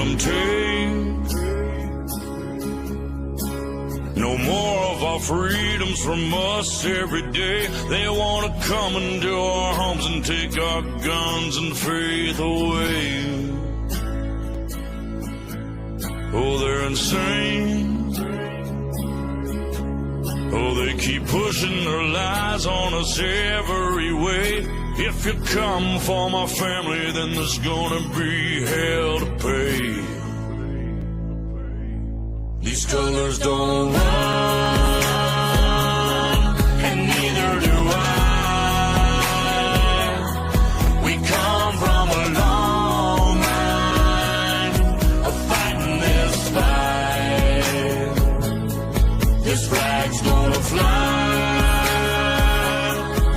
them take. No more of our freedoms from us every day. They want to come into our homes and take our guns and faith away. Oh, they're insane. Oh, they keep pushing their lies on us every way. If you come for my family, then there's gonna be hell to pay. These colors don't run, and neither do I. We come from a long line of fighting this fight. This flag's gonna fly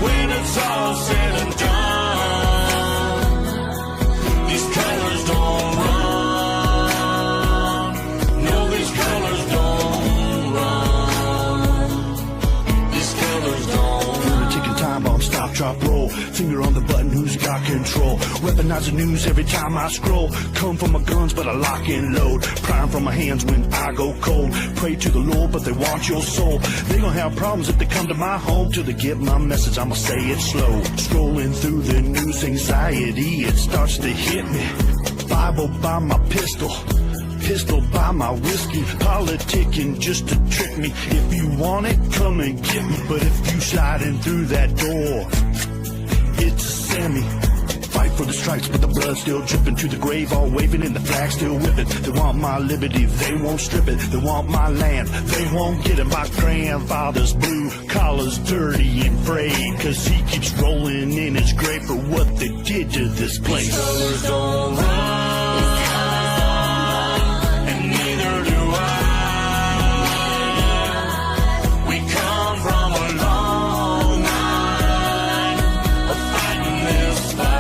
when it's all said and done. These colors don't run. No, these colors don't run. These colors don't run. Ticking time bomb, stop, drop, roll. Finger on the button, who's got control? Weaponize the news every time I scroll. Come for my guns, but I lock and load. Prime from my hands when I go cold. Pray to the Lord, but they want your soul. They gonna have problems if they come to my home. Till they get my message, I'ma say it slow. Scrolling through the news, anxiety, it starts to hit me. Bible by my pistol by my whiskey. Politicking just to trick me. If you want it, come and get me. But if you sliding through that door, it's a Sammy. Fight for the stripes, but the blood's still dripping. To the grave, all waving and the flag still whipping. They want my liberty, they won't strip it. They want my land, they won't get it. My grandfather's blue collar's dirty and frayed, cause he keeps rolling in his grave for what they did to this place. These colors don't run, and neither do I. We come from a long line of fighting this fight.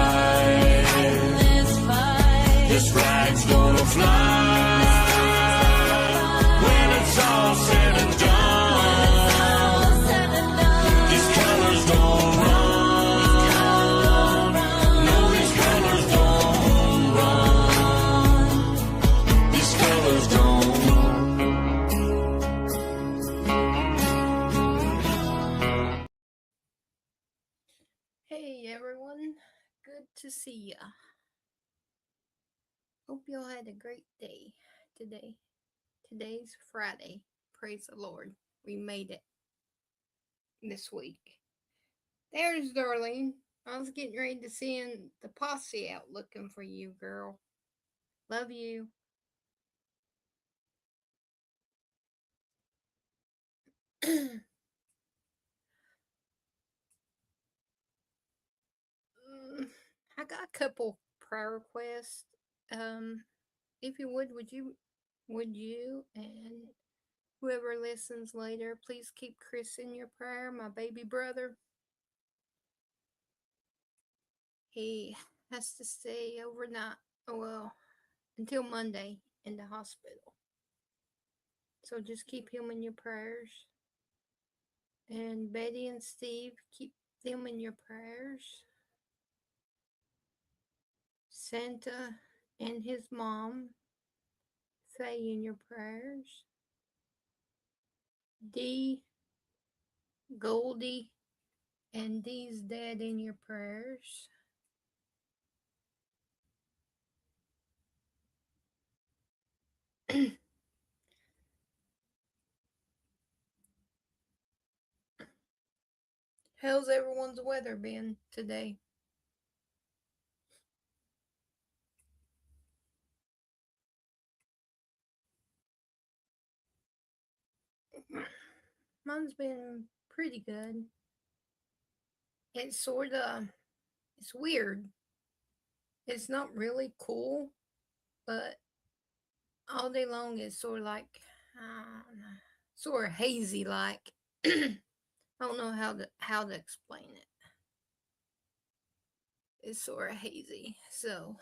This flag's gonna fly when it's all said and done. These colors don't run. No, these colors don't run. These colors don't run. Hey everyone, good to see ya. Hope y'all had a great day today. Today's Friday. Praise the Lord. We made it this week. There's Darlene. I was getting ready to send the posse out looking for you, girl. Love you. I got a couple prayer requests. If you would you and whoever listens later, please keep Chris in your prayer, my baby brother. He has to stay overnight, until Monday in the hospital. So just keep him in your prayers. And Betty and Steve, keep them in your prayers. Santa and his mom, Faye, in your prayers. Dee, Goldie, and Dee's dad in your prayers. How's everyone's weather been today? Mine's been pretty good. It's weird. It's not really cool, but all day long it's sort of like, sort of hazy like. I don't know how to explain it. It's sort of hazy. So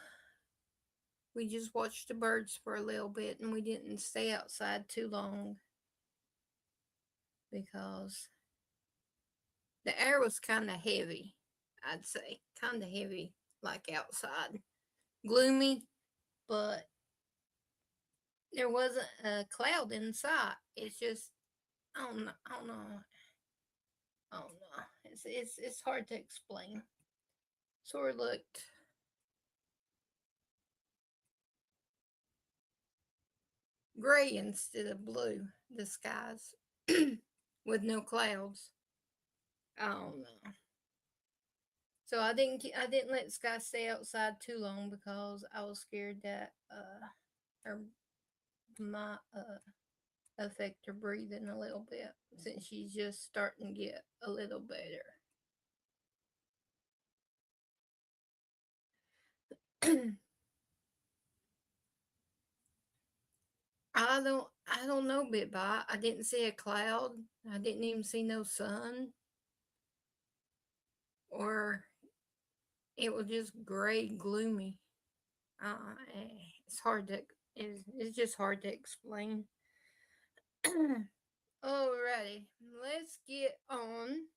we just watched the birds for a little bit and we didn't stay outside too long because the air was kind of heavy, I'd say. Kind of heavy, like outside. Gloomy, but there wasn't a cloud in sight. It's just I don't know. I don't know. I don't know. It's hard to explain. Sort of looked gray instead of blue. The skies with no clouds. I don't know. So I didn't let Sky stay outside too long because I was scared that her might affect her breathing a little bit since she's just starting to get a little better. I don't know, Bit Bot. I didn't see a cloud. I didn't even see no sun. Or it was just gray, gloomy. It's hard to it's just hard to explain. Alrighty, let's get on.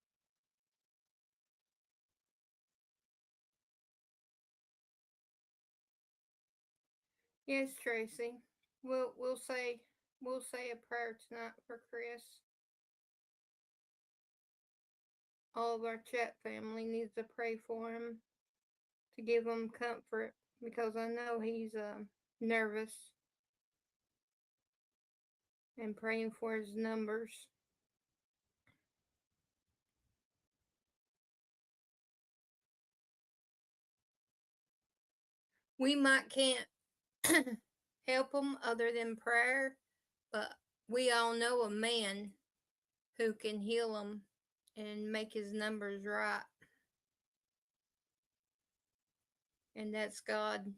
Yes, Tracy. We'll say a prayer tonight for Chris. All of our chat family needs to pray for him to give him comfort because I know he's nervous and praying for his numbers. We might can't help him other than prayer, but we all know a man who can heal him and make his numbers right. And that's God.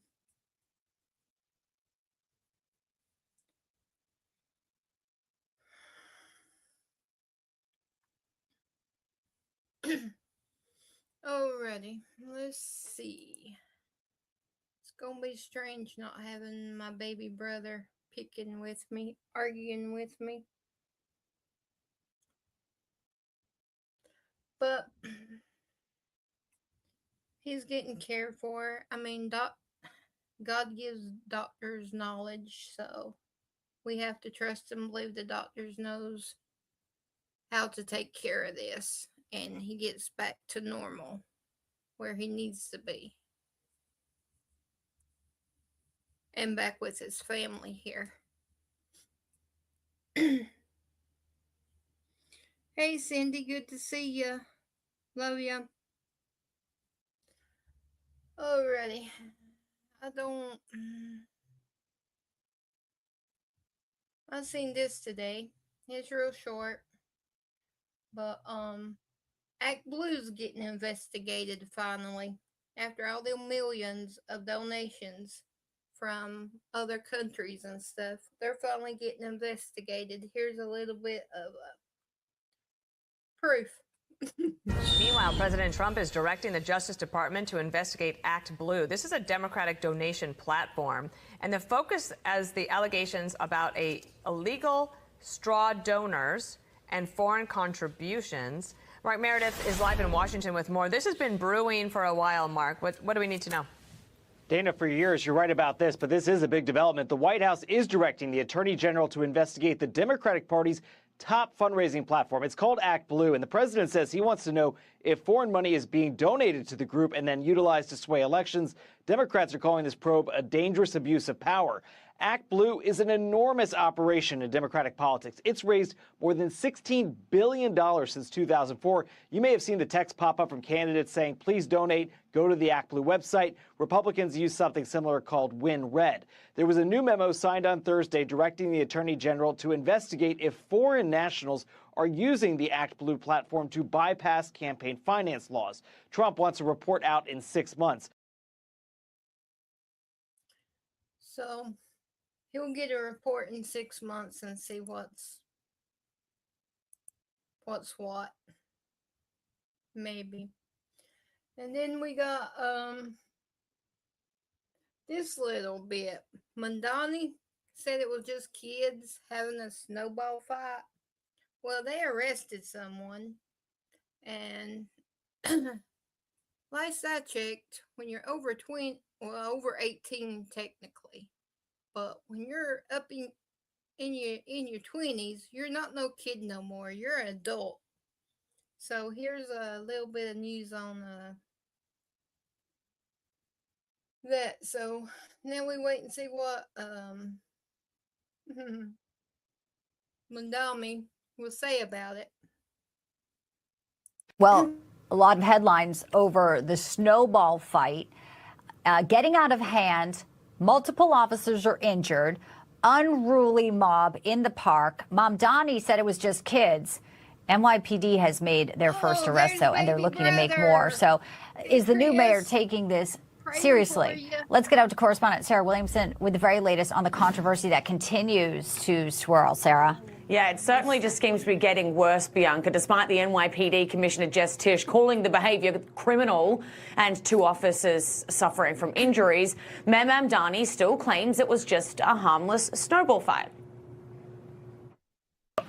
Alrighty, let's see. It's gonna be strange not having my baby brother picking with me, arguing with me. But he's getting cared for. I mean, God gives doctors knowledge, so we have to trust and believe the doctors knows how to take care of this, and he gets back to normal where he needs to be. And back with his family here. Hey, Cindy, good to see you. Love you. Alrighty. I seen this today. It's real short. But, Act Blue's getting investigated finally. After all the millions of donations from other countries and stuff, they're finally getting investigated. Here's a little bit of proof. Meanwhile, President Trump is directing the Justice Department to investigate Act Blue. This is a Democratic donation platform, and the focus is the allegations about illegal straw donors and foreign contributions. Mark Meredith is live in Washington with more. This has been brewing for a while, Mark. What do we need to know? Dana, for years, you're right about this, but this is a big development. The White House is directing the Attorney General to investigate the Democratic Party's top fundraising platform. It's called Act Blue, and the president says he wants to know if foreign money is being donated to the group and then utilized to sway elections. Democrats are calling this probe a dangerous abuse of power. Act Blue is an enormous operation in Democratic politics. It's raised more than $16 billion since 2004. You may have seen the text pop up from candidates saying, please donate, go to the Act Blue website. Republicans use something similar called Win Red. There was a new memo signed on Thursday directing the Attorney General to investigate if foreign nationals are using the Act Blue platform to bypass campaign finance laws. Trump wants a report out in 6 months. So he'll get a report in 6 months and see what's what. Maybe. And then we got this little bit. Mandani said it was just kids having a snowball fight. Well, they arrested someone, and last I checked, when you're over 18 technically, but when you're up in your 20s, you're not no kid no more. You're an adult. So here's a little bit of news on that. So now we wait and see what Mundami will say about it. Well, a lot of headlines over the snowball fight getting out of hand. Multiple officers are injured. Unruly mob in the park. Mamdani said it was just kids. NYPD has made their first arrest, though, and they're looking to make more. So is the new mayor taking this seriously? Let's get out to correspondent Sarah Williamson with the very latest on the controversy that continues to swirl. Sarah? Yeah, it certainly just seems to be getting worse, Bianca, despite the NYPD Commissioner Jess Tisch calling the behaviour criminal and 2 officers suffering from injuries. Mayor Mamdani still claims it was just a harmless snowball fight.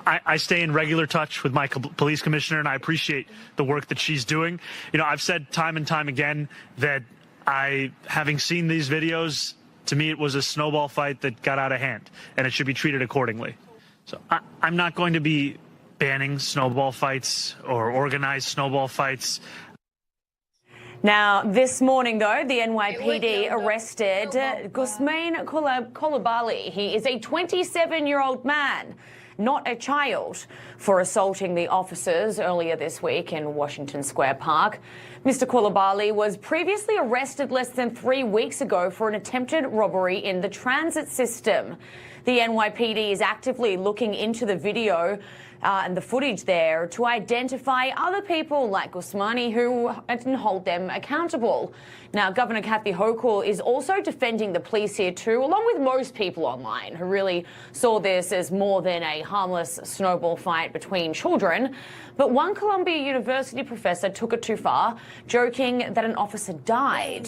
I stay in regular touch with my police commissioner, and I appreciate the work that she's doing. You know, I've said time and time again that having seen these videos, to me it was a snowball fight that got out of hand, and it should be treated accordingly. So I'm not going to be banning snowball fights or organized snowball fights. Now, this morning, though, the NYPD arrested Gusmain Coulibaly. He is a 27-year-old man, not a child, for assaulting the officers earlier this week in Washington Square Park. Mr. Coulibaly was previously arrested less than 3 weeks ago for an attempted robbery in the transit system. The NYPD is actively looking into the video and the footage there to identify other people like Gusmani and hold them accountable. Now, Governor Kathy Hochul is also defending the police here too, along with most people online who really saw this as more than a harmless snowball fight between children. But one Columbia University professor took it too far, joking that an officer died.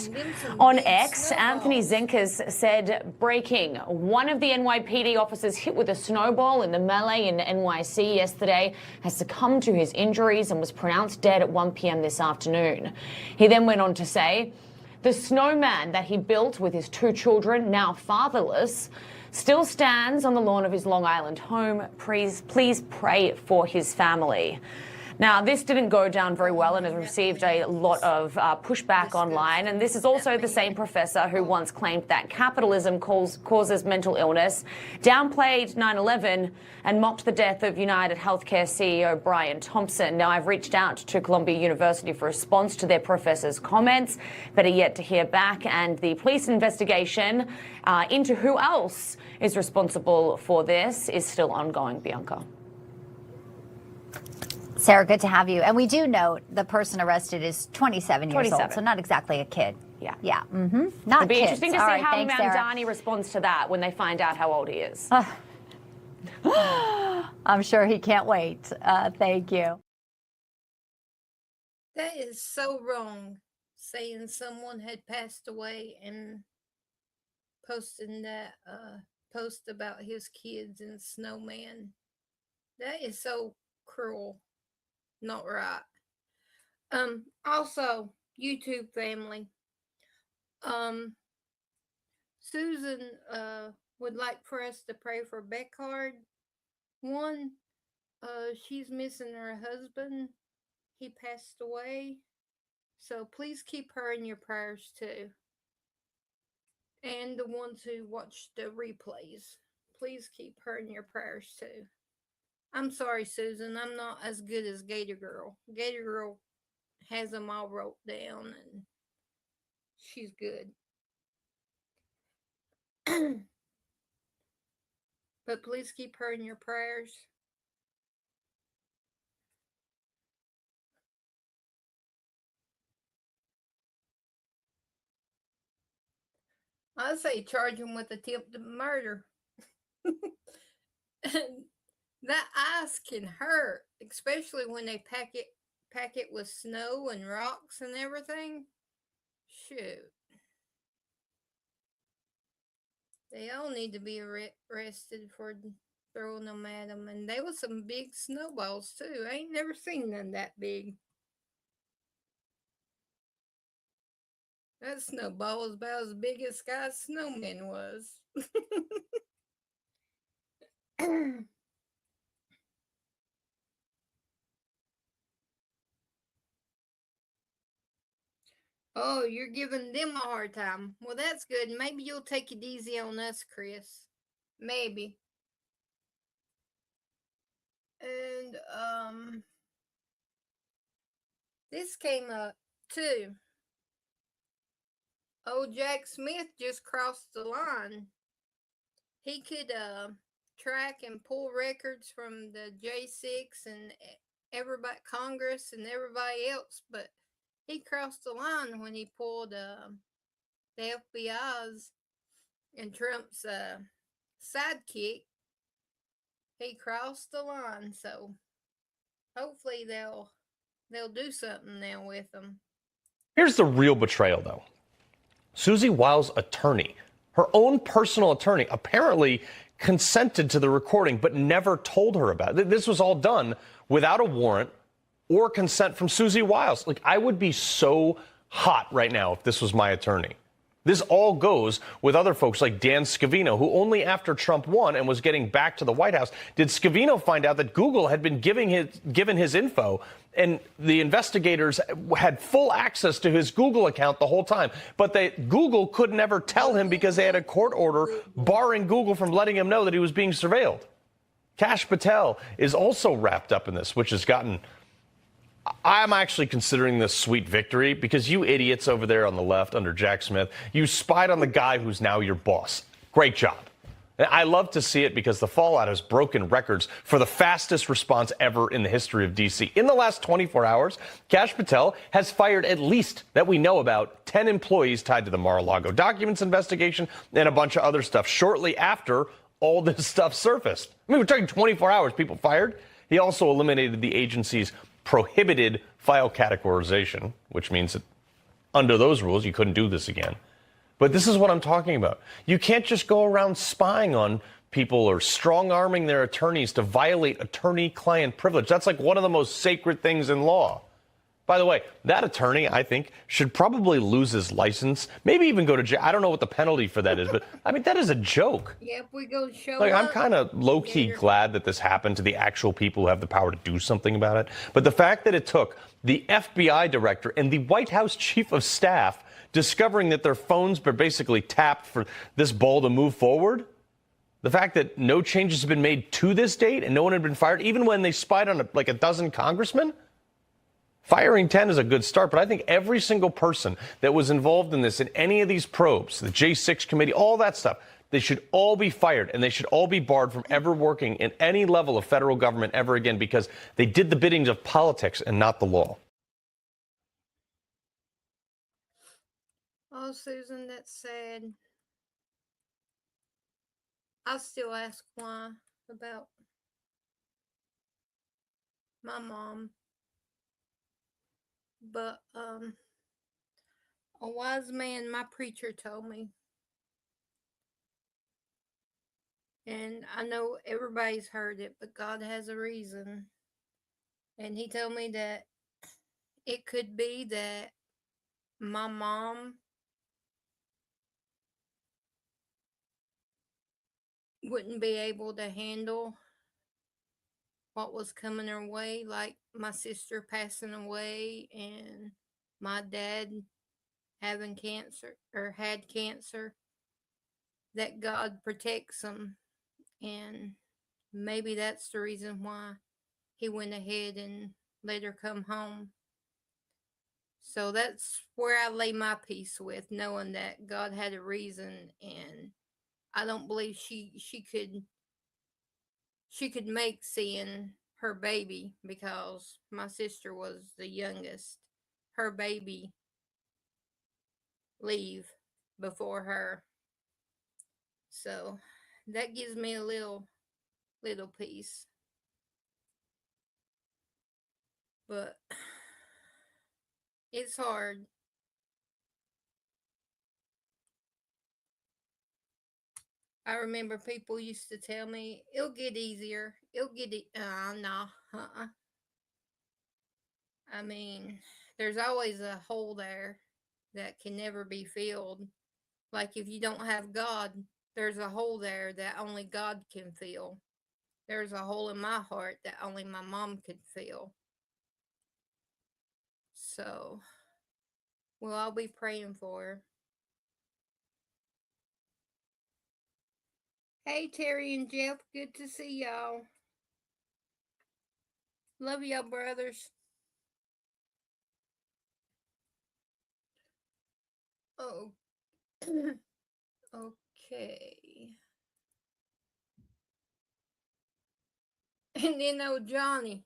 On X, Anthony Zenkas said, breaking, one of the NYPD officers hit with a snowball in the melee in NYC yesterday has succumbed to his injuries and was pronounced dead at 1 p.m. this afternoon. He then went on to say, the snowman that he built with his 2 children, now fatherless, still stands on the lawn of his Long Island home. Please pray for his family. Now, this didn't go down very well and has received a lot of pushback online. And this is also the same professor who once claimed that capitalism causes mental illness, downplayed 9/11 and mocked the death of United Healthcare CEO Brian Thompson. Now, I've reached out to Columbia University for a response to their professor's comments, but are yet to hear back. And the police investigation into who else is responsible for this is still ongoing, Bianca. Sarah, good to have you. And we do note the person arrested is 27 years old, so not exactly a kid. Yeah. Yeah. Mm-hmm. Not It'll be kids. interesting to see how Mamdani responds to that when they find out how old he is. I'm sure he can't wait. Thank you. That is so wrong, saying someone had passed away and posting that post about his kids and snowman. That is so cruel. Not right. Also, YouTube family. Susan would like for us to pray for Beckhard. One, she's missing her husband. He passed away. So please keep her in your prayers too. And the ones who watch the replays. Please keep her in your prayers too. I'm sorry, Susan. I'm not as good as Gator Girl. Gator Girl has them all wrote down, and she's good. But please keep her in your prayers. I say charge him with attempted murder. That ice can hurt, especially when they pack it with snow and rocks and everything. Shoot. They all need to be arrested for throwing them at them. And there was some big snowballs too. I ain't never seen none that big. That snowball was about as big as Sky Snowman was. Oh, you're giving them a hard time. Well, that's good. Maybe you'll take it easy on us, Chris. Maybe. And this came up too. Oh, Jack Smith just crossed the line. He could track and pull records from the J6 and everybody, Congress and everybody else, but he crossed the line when he pulled the FBI's and Trump's sidekick. He crossed the line, so hopefully they'll do something now with him. Here's the real betrayal, though. Susie Wiles' attorney, her own personal attorney, apparently consented to the recording but never told her about it. This was all done without a warrant or consent from Susie Wiles. Like, I would be so hot right now if this was my attorney. This all goes with other folks like Dan Scavino, who only after Trump won and was getting back to the White House did Scavino find out that Google had been given his info, and the investigators had full access to his Google account the whole time. But Google could never tell him because they had a court order barring Google from letting him know that he was being surveilled. Kash Patel is also wrapped up in this, which has gotten... I'm actually considering this sweet victory because you idiots over there on the left under Jack Smith, you spied on the guy who's now your boss. Great job. And I love to see it because the fallout has broken records for the fastest response ever in the history of D.C. In the last 24 hours, Kash Patel has fired at least, that we know about, 10 employees tied to the Mar-a-Lago documents investigation and a bunch of other stuff shortly after all this stuff surfaced. I mean, we're talking 24 hours, people fired. He also eliminated the agency's prohibited file categorization, which means that under those rules, you couldn't do this again. But this is what I'm talking about. You can't just go around spying on people or strong-arming their attorneys to violate attorney-client privilege. That's like one of the most sacred things in law. By the way, that attorney, I think, should probably lose his license, maybe even go to jail. I don't know what the penalty for that is, but I mean, that is a joke. Yeah, if we go show Like, I'm up, kind of low-key glad that this happened to the actual people who have the power to do something about it. But the fact that it took the FBI director and the White House chief of staff discovering that their phones were basically tapped for this ball to move forward, the fact that no changes have been made to this date and no one had been fired, even when they spied on like a dozen congressmen, firing 10 is a good start, but I think every single person that was involved in this, in any of these probes, the J6 committee, all that stuff, they should all be fired and they should all be barred from ever working in any level of federal government ever again because they did the biddings of politics and not the law. Oh, Susan, that's sad. I still ask why about my mom. But a wise man, my preacher told me, and I know everybody's heard it, but God has a reason. And he told me that it could be that my mom wouldn't be able to handle what was coming her way, like my sister passing away and my dad having cancer or had cancer, that God protects them. And maybe that's the reason why he went ahead and let her come home. So that's where I lay my peace with, knowing that God had a reason, and I don't believe she could make seeing her baby, because my sister was the youngest, her baby leave before her. So that gives me a little peace. But it's hard. I remember people used to tell me, it'll get easier. It'll get no. I mean, there's always a hole there that can never be filled. Like if you don't have God, there's a hole there that only God can fill. There's a hole in my heart that only my mom could fill. So, well, I'll be praying for her. Hey, Terry and Jeff, good to see y'all. Love y'all, brothers. Oh, okay. And then old Johnny.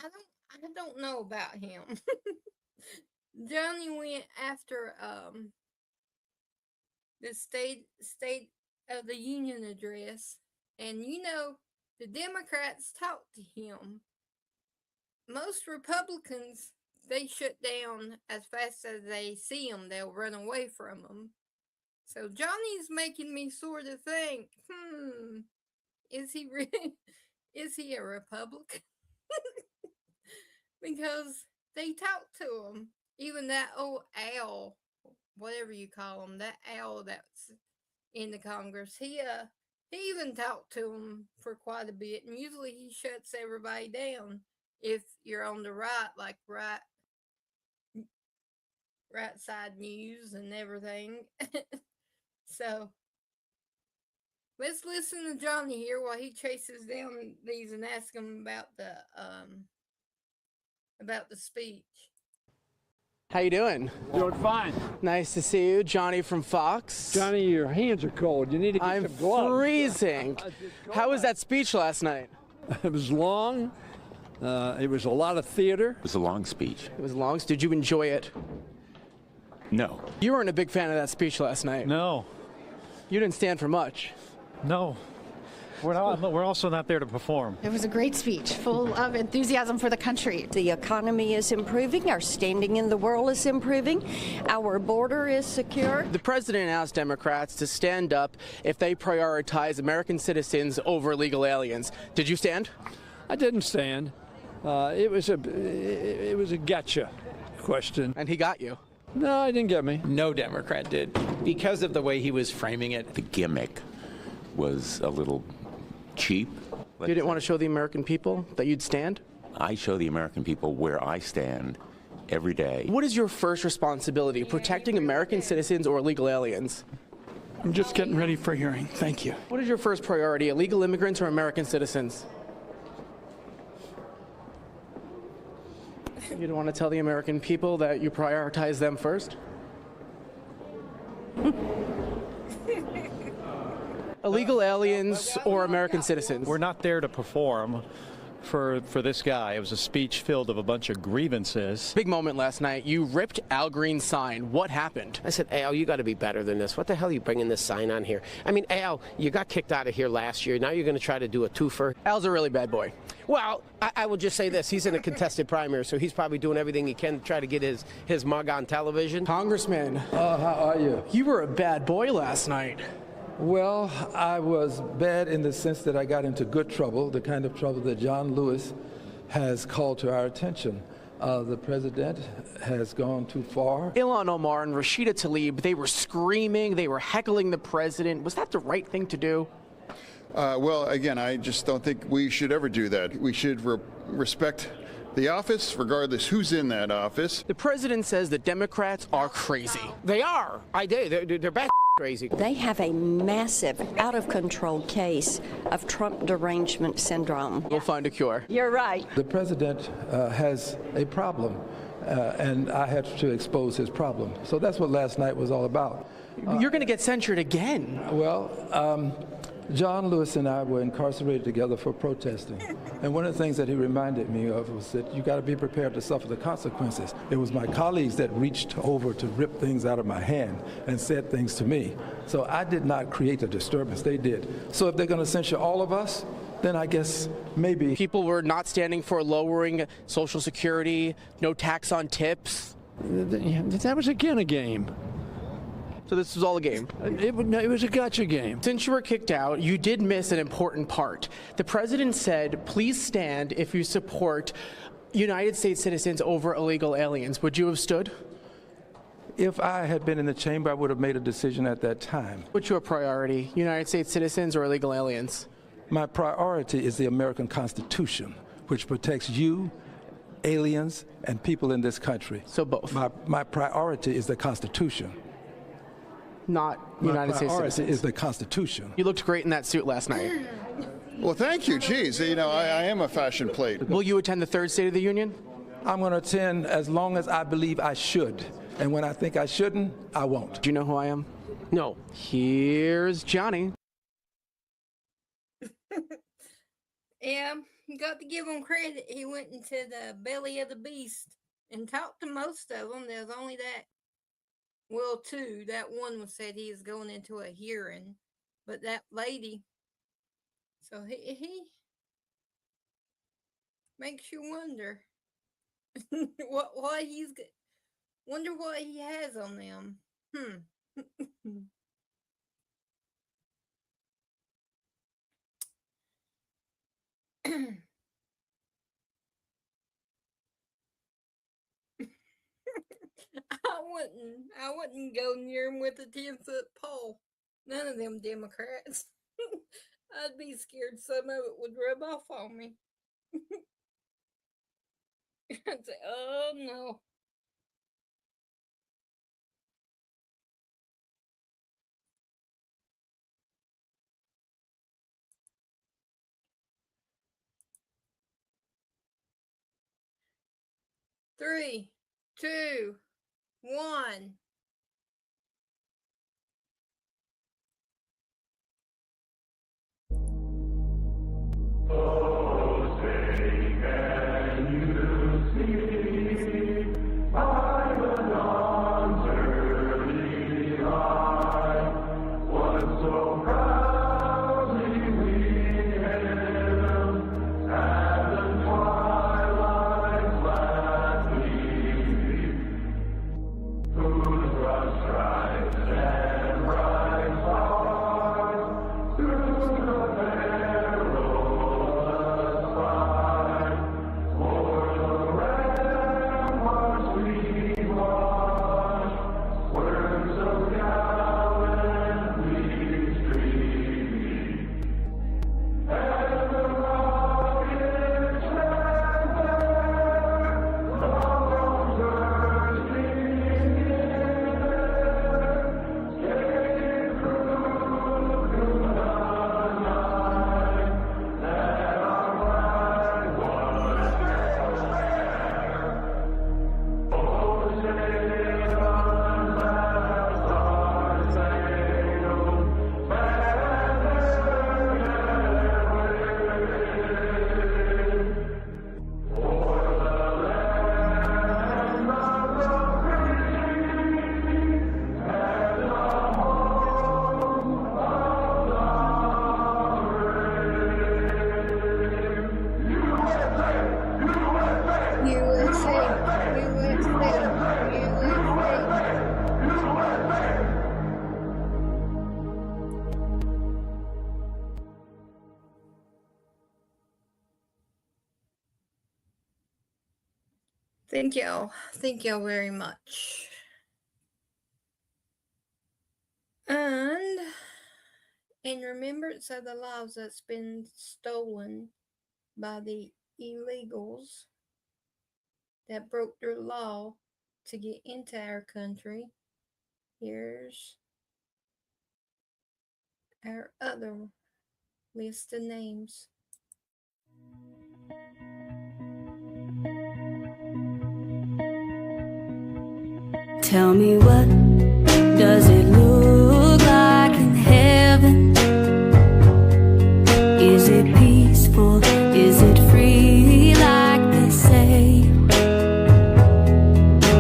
I don't know about him. Johnny went after the State of the Union address, and the Democrats talked to him. Most Republicans, they shut down as fast as they see him. They'll run away from him. So Johnny's making me sort of think, is he really? Is he a Republican? Because they talked to him. Even that old owl, whatever you call him, that owl that's in the Congress, he even talked to him for quite a bit. And usually he shuts everybody down if you're on the right, like right side news and everything. So let's listen to Johnny here while he chases down these and ask him about the speech. How you doing? Doing fine. Nice to see you, Johnny from Fox. Johnny, your hands are cold. You need to get some gloves. I'm freezing. How was that speech last night? It was long. It was a lot of theater. It was a long speech. It was long. Did you enjoy it? No. You weren't a big fan of that speech last night. No. You didn't stand for much. No. We're also not there to perform. It was a great speech, full of enthusiasm for the country. The economy is improving. Our standing in the world is improving. Our border is secure. The president asked Democrats to stand up if they prioritize American citizens over illegal aliens. Did you stand? I didn't stand. It was a gotcha question. And he got you. No, he didn't get me. No Democrat did, because of the way he was framing it. The gimmick was a little cheap. You didn't want to show the American people that you'd stand? I show the American people where I stand every day. What is your first responsibility, protecting American citizens or illegal aliens? I'm just getting ready for hearing. Thank you. What is your first priority, illegal immigrants or American citizens? You don't want to tell the American people that you prioritize them first? Illegal aliens or American citizens? We're not there to perform for this guy. It was a speech filled of a bunch of grievances. Big moment last night. You ripped Al Green's sign. What happened? I said, Al, you got to be better than this. What the hell are you bringing this sign on here? I mean, Al, you got kicked out of here last year. Now you're going to try to do a twofer. Al's a really bad boy. Well, I will just say this. He's in a contested primary, so he's probably doing everything he can to try to get his mug on television. Congressman. How are you? You were a bad boy last night. Well, I was bad in the sense that I got into good trouble, the kind of trouble that John Lewis has called to our attention. The president has gone too far. Ilhan Omar and Rashida Tlaib, they were screaming, they were heckling the president. Was that the right thing to do? Well, again, I just don't think we should ever do that. We should respect the office, regardless who's in that office. The president says the Democrats are crazy. They are. They're back crazy. They have a massive, out-of-control case of Trump derangement syndrome. We'll find a cure. You're right. The president has a problem, and I had to expose his problem. So that's what last night was all about. You're going to get censured again. Well, John Lewis and I were incarcerated together for protesting. And one of the things that he reminded me of was that you got to be prepared to suffer the consequences. It was my colleagues that reached over to rip things out of my hand and said things to me. So I did not create a disturbance, they did. So if they're going to censure all of us, then I guess maybe. People were not standing for lowering Social Security, no tax on tips. That was again a game. So this was all a game? It was a gotcha game. Since you were kicked out, you did miss an important part. The president said, please stand if you support United States citizens over illegal aliens, would you have stood? If I had been in the chamber, I would have made a decision at that time. What's your priority, United States citizens or illegal aliens? My priority is the American Constitution, which protects you, aliens, and people in this country. So both? My priority is the Constitution. Not United States citizens? My priority is the Constitution. You looked great in that suit last night. Well, thank you. Geez, you know, I am a fashion plate. Will you attend the third State of the Union? I'm going to attend as long as I believe I should. And when I think I shouldn't, I won't. Do you know who I am? No. Here's Johnny. Yeah, you got to give him credit. He went into the belly of the beast and talked to most of them. There's only that, well, two. That one was said he is going into a hearing, but that lady. So he makes you wonder what he's wonder what he has on them. I wouldn't go near him with a 10-foot pole. None of them Democrats. I'd be scared some of it would rub off on me. I'd say, oh no. Three, 2, 1. Thank y'all. Thank y'all very much. And in remembrance of the lives that's been stolen by the illegals that broke their law to get into our country, here's our other list of names. Tell me, what does it look like in heaven? Is it peaceful? Is it free like they say?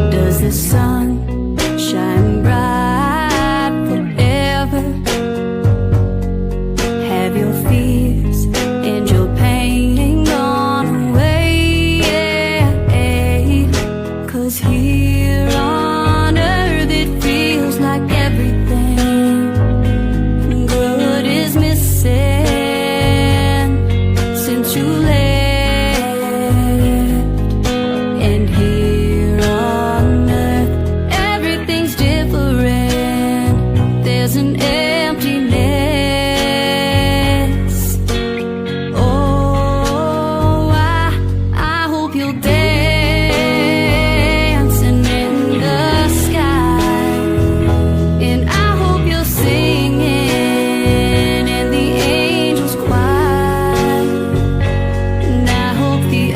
Does the sun shine bright forever? Have your fears and your pain gone away? Yeah, 'cause here on earth it there's an emptiness. Oh, I hope you'll dancing in the sky, and I hope you're singing in the angels' choir, and I hope the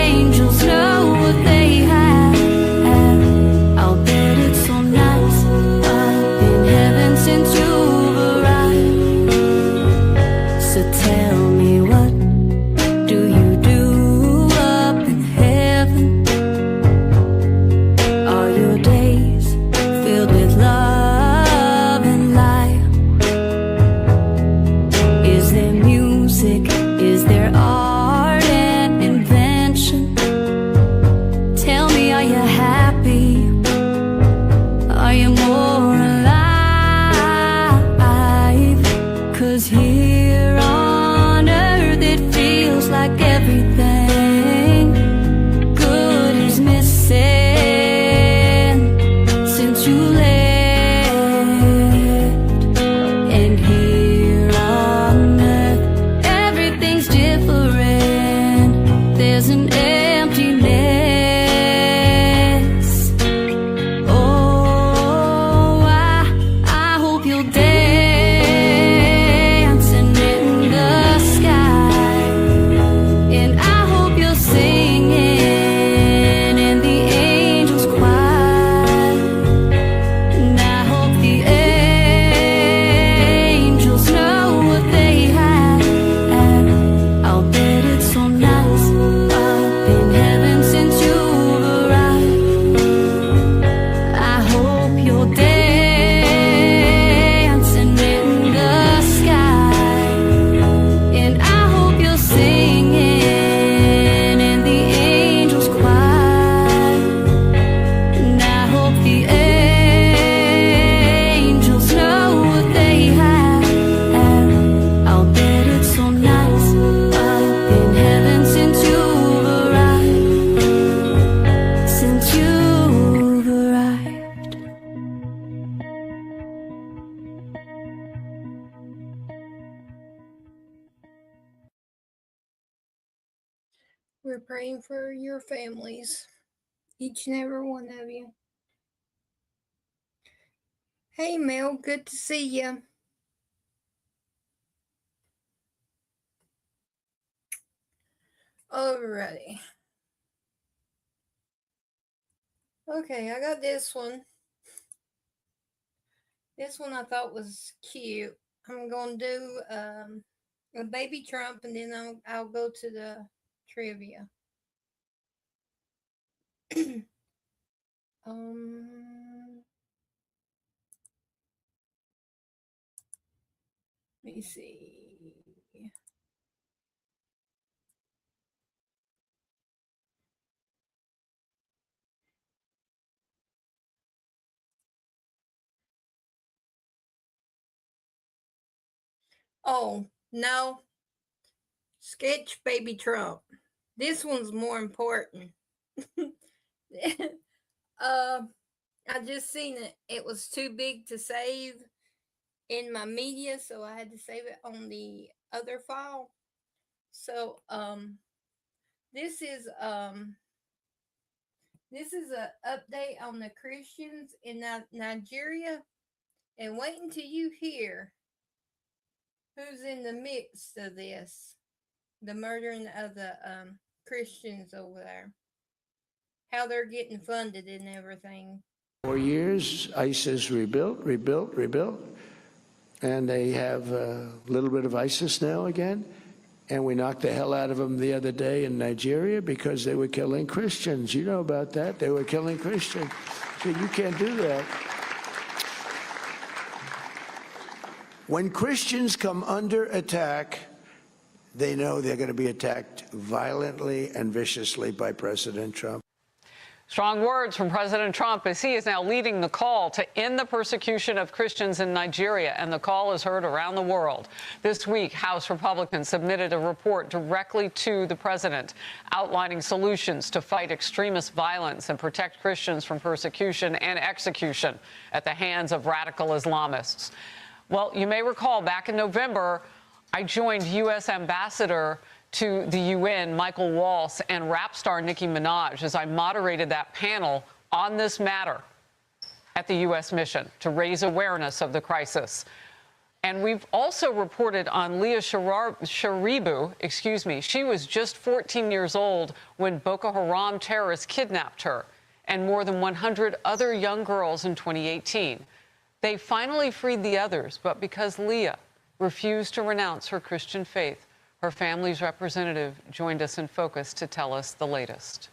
angels know what they have. I'll bet it's so nice up in heaven since you've arrived. So tell me, what do you do up in heaven? Are your days filled with love and light? Is there music? Is there art and invention? Tell me, are you happy? Are you more alive? 'Cause here on earth it feels like everything good is missing since you left. And here on earth everything's different. There's an emptiness. Oh, I hope you'll dancing in the sky, and I hope you're singing in the angels' choir, and I hope the angels know what they have. I'll bet it's so nice up in heaven since you've arrived. I hope you're dancing in the sky, and I hope you're singing in the angels' choir, and I hope the angels know what they have. I'll bet it's so nice up in heaven since you've arrived. Since you've arrived. We're praying for your families, each and every one of you. Hey, Mel, good to see you. Alrighty. Okay, I got this one. This one I thought was cute. I'm gonna do a baby Trump, and then I'll go to the trivia. Let me see. Oh, no. Sketch baby Trump. This one's more important. I just seen it. It was too big to save in my media, so I had to save it on the other file. So this is an update on the Christians in Nigeria, and wait until you hear who's in the midst of this, the murdering of the Christians over there, how they're getting funded and everything. 4 years, ISIS rebuilt, and they have a little bit of ISIS now again, and we knocked the hell out of them the other day in Nigeria because they were killing Christians. You know about that. They were killing Christians. So you can't do that. When Christians come under attack, they know they're going to be attacked violently and viciously by President Trump. Strong words from President Trump as he is now leading the call to end the persecution of Christians in Nigeria, and the call is heard around the world. This week, House Republicans submitted a report directly to the president outlining solutions to fight extremist violence and protect Christians from persecution and execution at the hands of radical Islamists. Well, you may recall back in November, I joined U.S. Ambassador to the UN, Michael Waltz, and rap star Nicki Minaj as I moderated that panel on this matter at the U.S. mission to raise awareness of the crisis. And we've also reported on Leah Sharibu, She was just 14 years old when Boko Haram terrorists kidnapped her and more than 100 other young girls in 2018. They finally freed the others, but because Leah refused to renounce her Christian faith, her family's representative joined us in Focus to tell us the latest.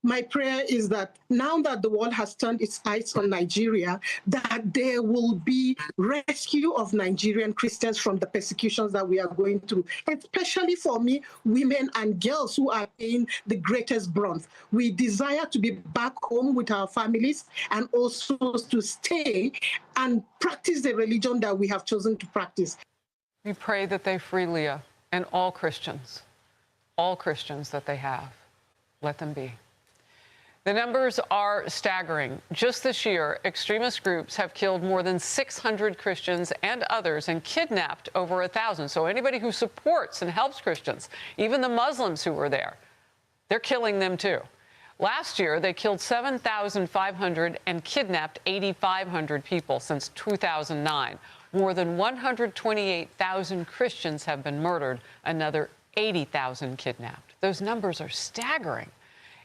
My prayer is that now that the world has turned its eyes on Nigeria, that there will be rescue of Nigerian Christians from the persecutions that we are going through, especially for me, women and girls who are paying the greatest brunt. We desire to be back home with our families and also to stay and practice the religion that we have chosen to practice. We pray that they free Leah and all Christians that they have. Let them be. The numbers are staggering. Just this year, extremist groups have killed more than 600 Christians and others and kidnapped over 1,000. So anybody who supports and helps Christians, even the Muslims who were there, they're killing them too. Last year, they killed 7,500 and kidnapped 8,500 people since 2009. More than 128,000 Christians have been murdered, another 80,000 kidnapped. Those numbers are staggering.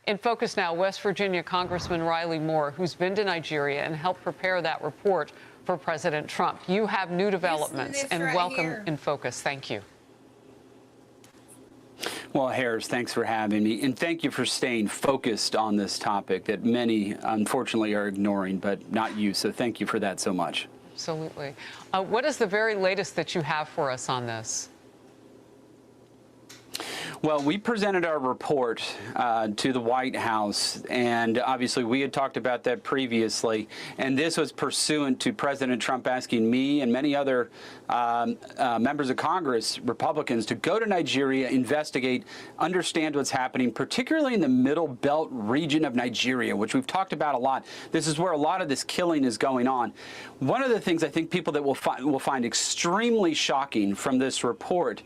In Focus now, West Virginia Congressman Riley Moore, who's been to Nigeria and helped prepare that report for President Trump. You have new developments, and right welcome here. in Focus. Thank you. Well, Harris, thanks for having me, and thank you for staying focused on this topic that many, unfortunately, are ignoring, but not you. So thank you for that so much. Absolutely. What is the very latest that you have for us on this? Well, we presented our report to the White House, and obviously we had talked about that previously, and this was pursuant to President Trump asking me and many other members of Congress, Republicans, to go to Nigeria, investigate, understand what's happening, particularly in the Middle Belt region of Nigeria, which we've talked about a lot. This is where a lot of this killing is going on. One of the things I think people that will find extremely shocking from this report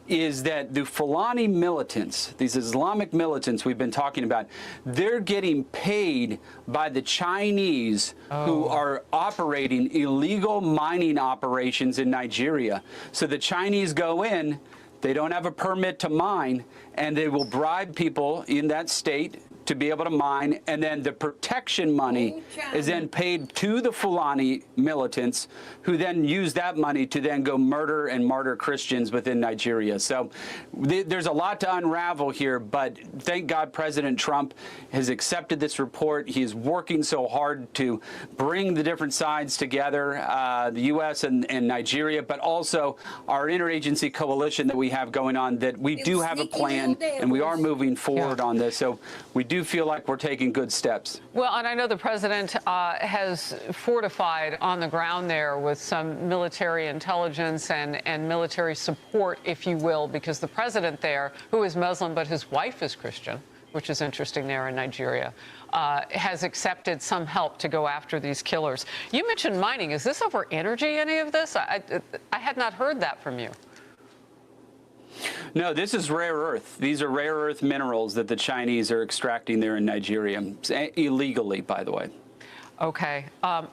is that the Fulani militants, these Islamic militants we've been talking about, they're getting paid by the Chinese who are operating illegal mining operations in Nigeria. So the Chinese go in, they don't have a permit to mine, and they will bribe people in that state to be able to mine, and then the protection money is then paid to the Fulani militants, who then use that money to then go murder and martyr Christians within Nigeria. So there's a lot to unravel here, but thank God President Trump has accepted this report. He is working so hard to bring the different sides together, the U.S. and Nigeria, but also our interagency coalition that we have going on, that we do have a plan and we are moving forward on this. So we do feel like we're taking good steps. Well, and I know the president has fortified on the ground there with some military intelligence and military support, if you will, because the president there, who is Muslim, but his wife is Christian, which is interesting there in Nigeria, has accepted some help to go after these killers. You mentioned mining. Is this over energy, any of this? I had not heard that from you. No, this is rare earth. These are rare earth minerals that the Chinese are extracting there in Nigeria, illegally, by the way. Okay.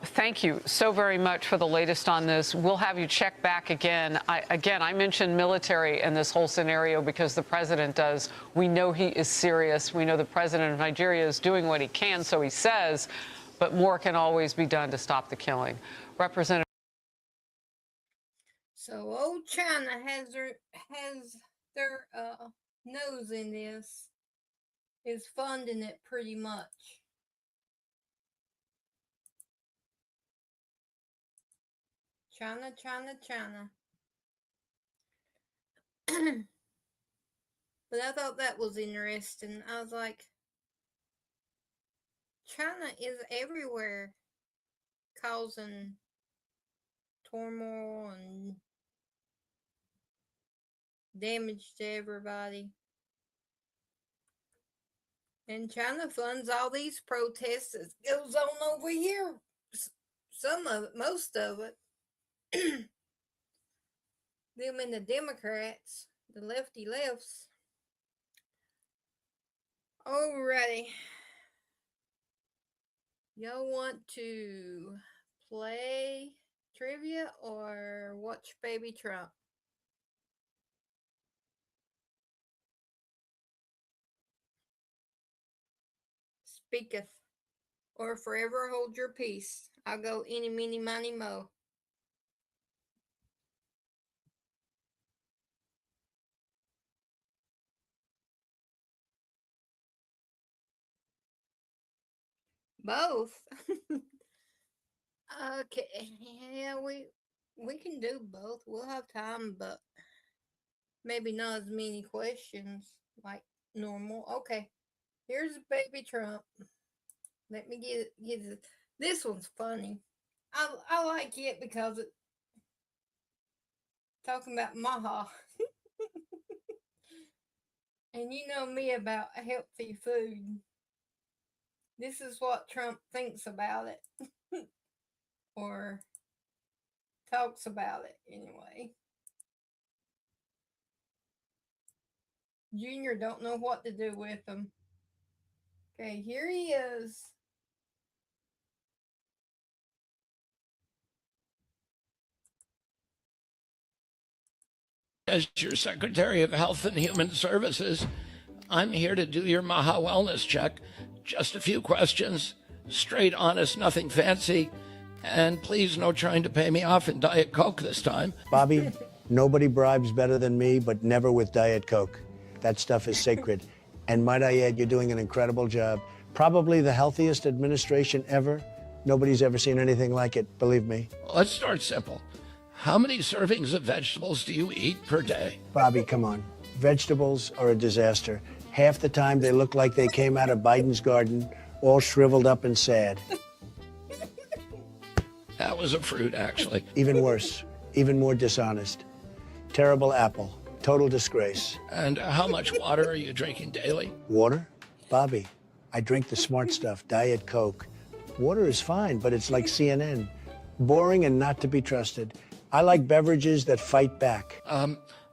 Thank you so very much for the latest on this. We'll have you check back again. I mentioned military in this whole scenario because the president does. We know he is serious. We know the president of Nigeria is doing what he can, so he says, but more can always be done to stop the killing. Representative. So old China has their nose in this, is funding it pretty much. China. But I thought that was interesting. I was like, China is everywhere, causing turmoil and damage to everybody. And China funds all these protests that goes on over here. Some of it, most of it. Them and the Democrats, the lefty lefts. Alrighty. Y'all want to play trivia or watch Baby Trump? Speaketh, or forever hold your peace. I'll go eeny, meeny, miny, mo. Both. Okay, yeah, we can do both. We'll have time, but maybe not as many questions like normal. Okay, here's Baby Trump. Let me get it. This one's funny. I like it because it's talking about Maha. And you know me about healthy food. This is what Trump thinks about it. Or talks about it anyway. Junior don't know what to do with him. Okay, here he is. As your Secretary of Health and Human Services, I'm here to do your Maha wellness check. Just a few questions, straight, honest, nothing fancy. And please, no trying to pay me off in Diet Coke this time. Bobby, nobody bribes better than me, but never with Diet Coke. That stuff is sacred. And might I add, you're doing an incredible job. Probably the healthiest administration ever. Nobody's ever seen anything like it, believe me. Let's start simple. How many servings of vegetables do you eat per day? Bobby, come on. Vegetables are a disaster. Half the time they look like they came out of Biden's garden, all shriveled up and sad. That was a fruit, actually. Even worse, even more dishonest. Terrible apple, total disgrace. And how much water are you drinking daily? Water? Bobby, I drink the smart stuff, Diet Coke. Water is fine, but it's like CNN. Boring and not to be trusted. I like beverages that fight back.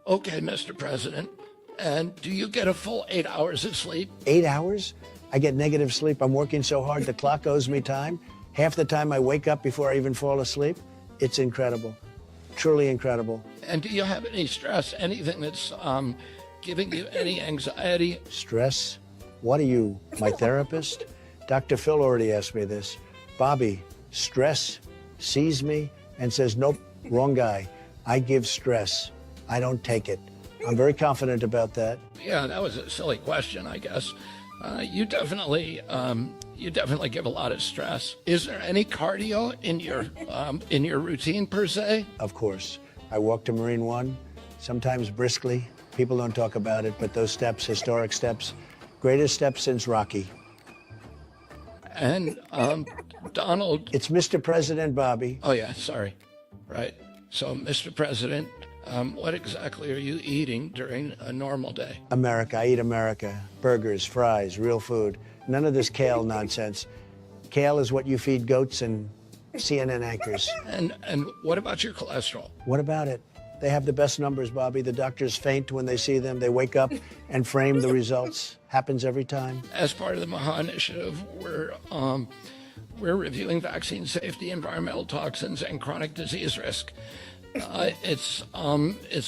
Okay, Mr. President. And do you get a full 8 hours of sleep? 8 hours? I get negative sleep. I'm working so hard the clock owes me time. Half the time I wake up before I even fall asleep. It's incredible. Truly incredible. And do you have any stress, anything that's giving you any anxiety? Stress? What are you, my therapist? Dr. Phil already asked me this. Bobby, stress sees me and says, nope, wrong guy. I give stress. I don't take it. I'm very confident about that. Yeah, that was a silly question, I guess. You definitely give a lot of stress. Is there any cardio in your routine per se? Of course. I walk to Marine One, sometimes briskly. People don't talk about it, but those steps, historic steps, greatest steps since Rocky. And Donald. It's Mr. President, Bobby. Oh yeah, sorry. Right. So, Mr. President, what exactly are you eating during a normal day? America. I eat America. Burgers, fries, real food. None of this kale nonsense. Kale is what you feed goats and CNN anchors. And what about your cholesterol? What about it? They have the best numbers, Bobby. The doctors faint when they see them. They wake up and frame the results. Happens every time. As part of the Maha Initiative, we're reviewing vaccine safety, environmental toxins, and chronic disease risk. It's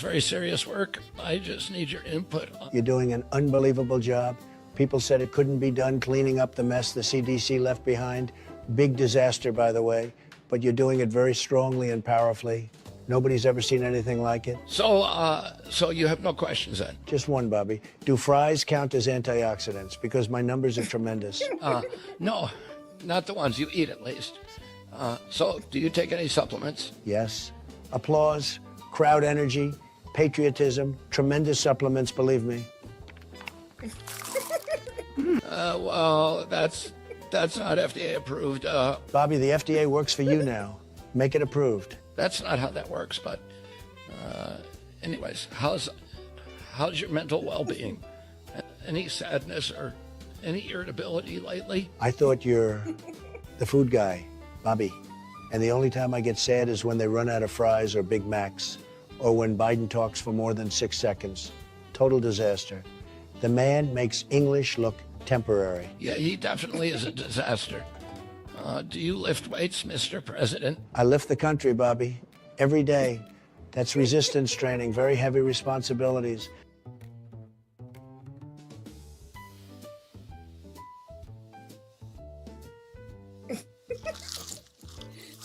very serious work. I just need your input. You're doing an unbelievable job. People said it couldn't be done cleaning up the mess the CDC left behind. Big disaster, by the way. But you're doing it very strongly and powerfully. Nobody's ever seen anything like it. So you have no questions then? Just one, Bobby. Do fries count as antioxidants? Because my numbers are tremendous. No, not the ones you eat, at least. So do you take any supplements? Yes. Applause, crowd energy, patriotism, tremendous supplements, believe me. Well, that's That's not FDA approved. Bobby, the FDA works for you now. Make it approved. That's not how that works, but anyways, how's your mental well-being? Any sadness or any irritability lately? I thought you're the food guy, Bobby. And the only time I get sad is when they run out of fries or Big Macs, or when Biden talks for more than 6 seconds. Total disaster. The man makes English look temporary. Yeah, he definitely is a disaster. Do you lift weights, Mr. President? I lift the country, Bobby, every day. That's resistance training, very heavy responsibilities.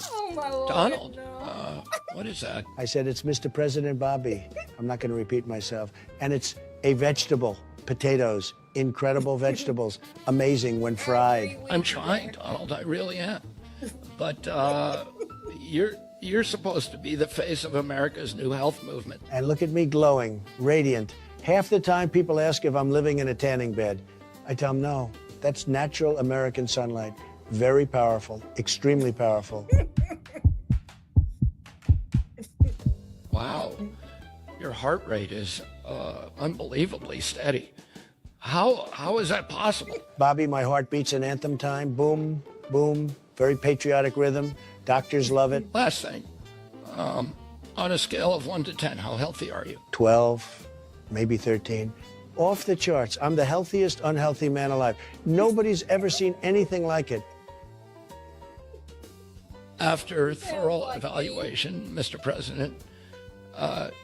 Oh, my Lord. Donald, no. what is that? I said, it's Mr. President Bobby. I'm not going to repeat myself. And it's a vegetable, potatoes, incredible vegetables, amazing when fried. I'm trying, Donald, I really am. But you're supposed to be the face of America's new health movement. And look at me glowing, radiant. Half the time people ask if I'm living in a tanning bed. I tell them no, that's natural American sunlight. Very powerful, extremely powerful. Wow, your heart rate is unbelievably steady. How is that possible? Bobby, my heart beats in anthem time. Boom, boom, very patriotic rhythm. Doctors love it. Last thing, on a scale of 1 to 10, how healthy are you? 12, maybe 13. Off the charts. I'm the healthiest unhealthy man alive. Nobody's ever seen anything like it. After thorough evaluation, Mr. President,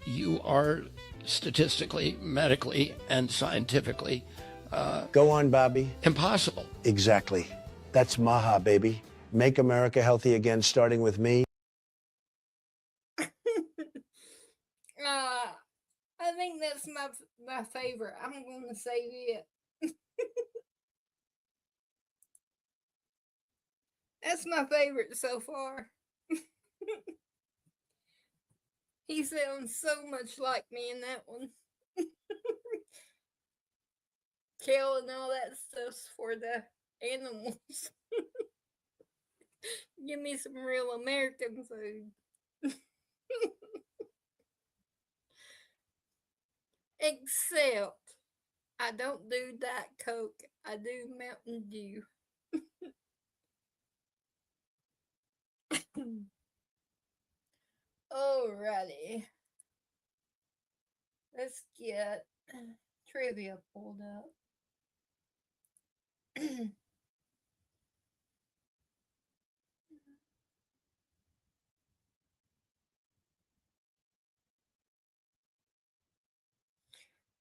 you are statistically, medically, and scientifically Go on, Bobby. impossible. Exactly. That's Maha, baby. Make America healthy again, starting with me. I think that's my favorite. I'm going to say it. That's my favorite so far. He sounds so much like me in that one. Kill and all that stuff's for the animals. Give me some real American food. Except I don't do Diet Coke. I do Mountain Dew. Alrighty. Let's get trivia pulled up.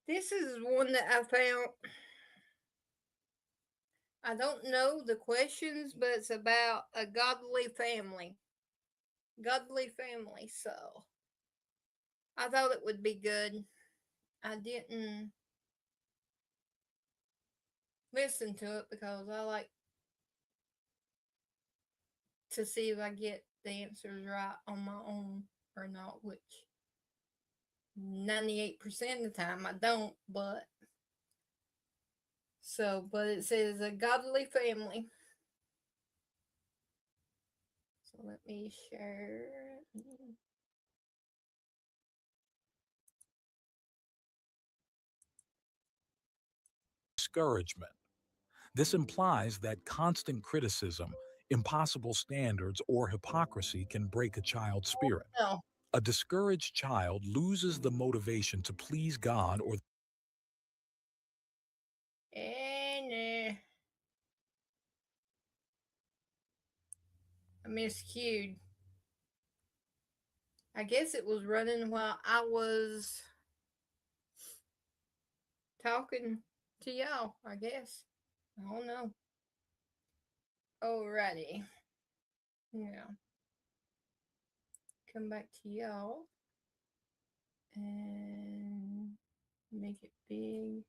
This is one that I found. I don't know the questions, but it's about a godly family. Godly family, so I thought it would be good. I didn't listen to it because I like to see if I get the answers right on my own or not, which 98% of the time I don't, but it says a godly family. So let me share. Discouragement. This implies that constant criticism, impossible standards, or hypocrisy can break a child's spirit. No. A discouraged child loses the motivation to please God or And I miscued. I guess it was running while I was talking to y'all, I guess. I don't know. Alrighty. Yeah. Come back to y'all. And make it big.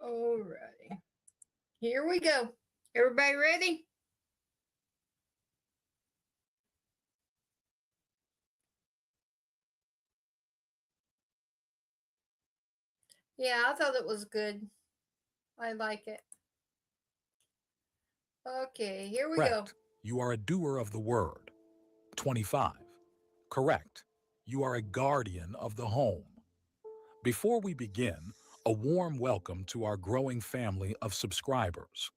Alrighty. Here we go. Everybody ready? Yeah, I thought it was good. I like it. Okay, here we go. Correct. You are a doer of the word. 25. Correct. You are a guardian of the home. Before we begin, a warm welcome to our growing family of subscribers.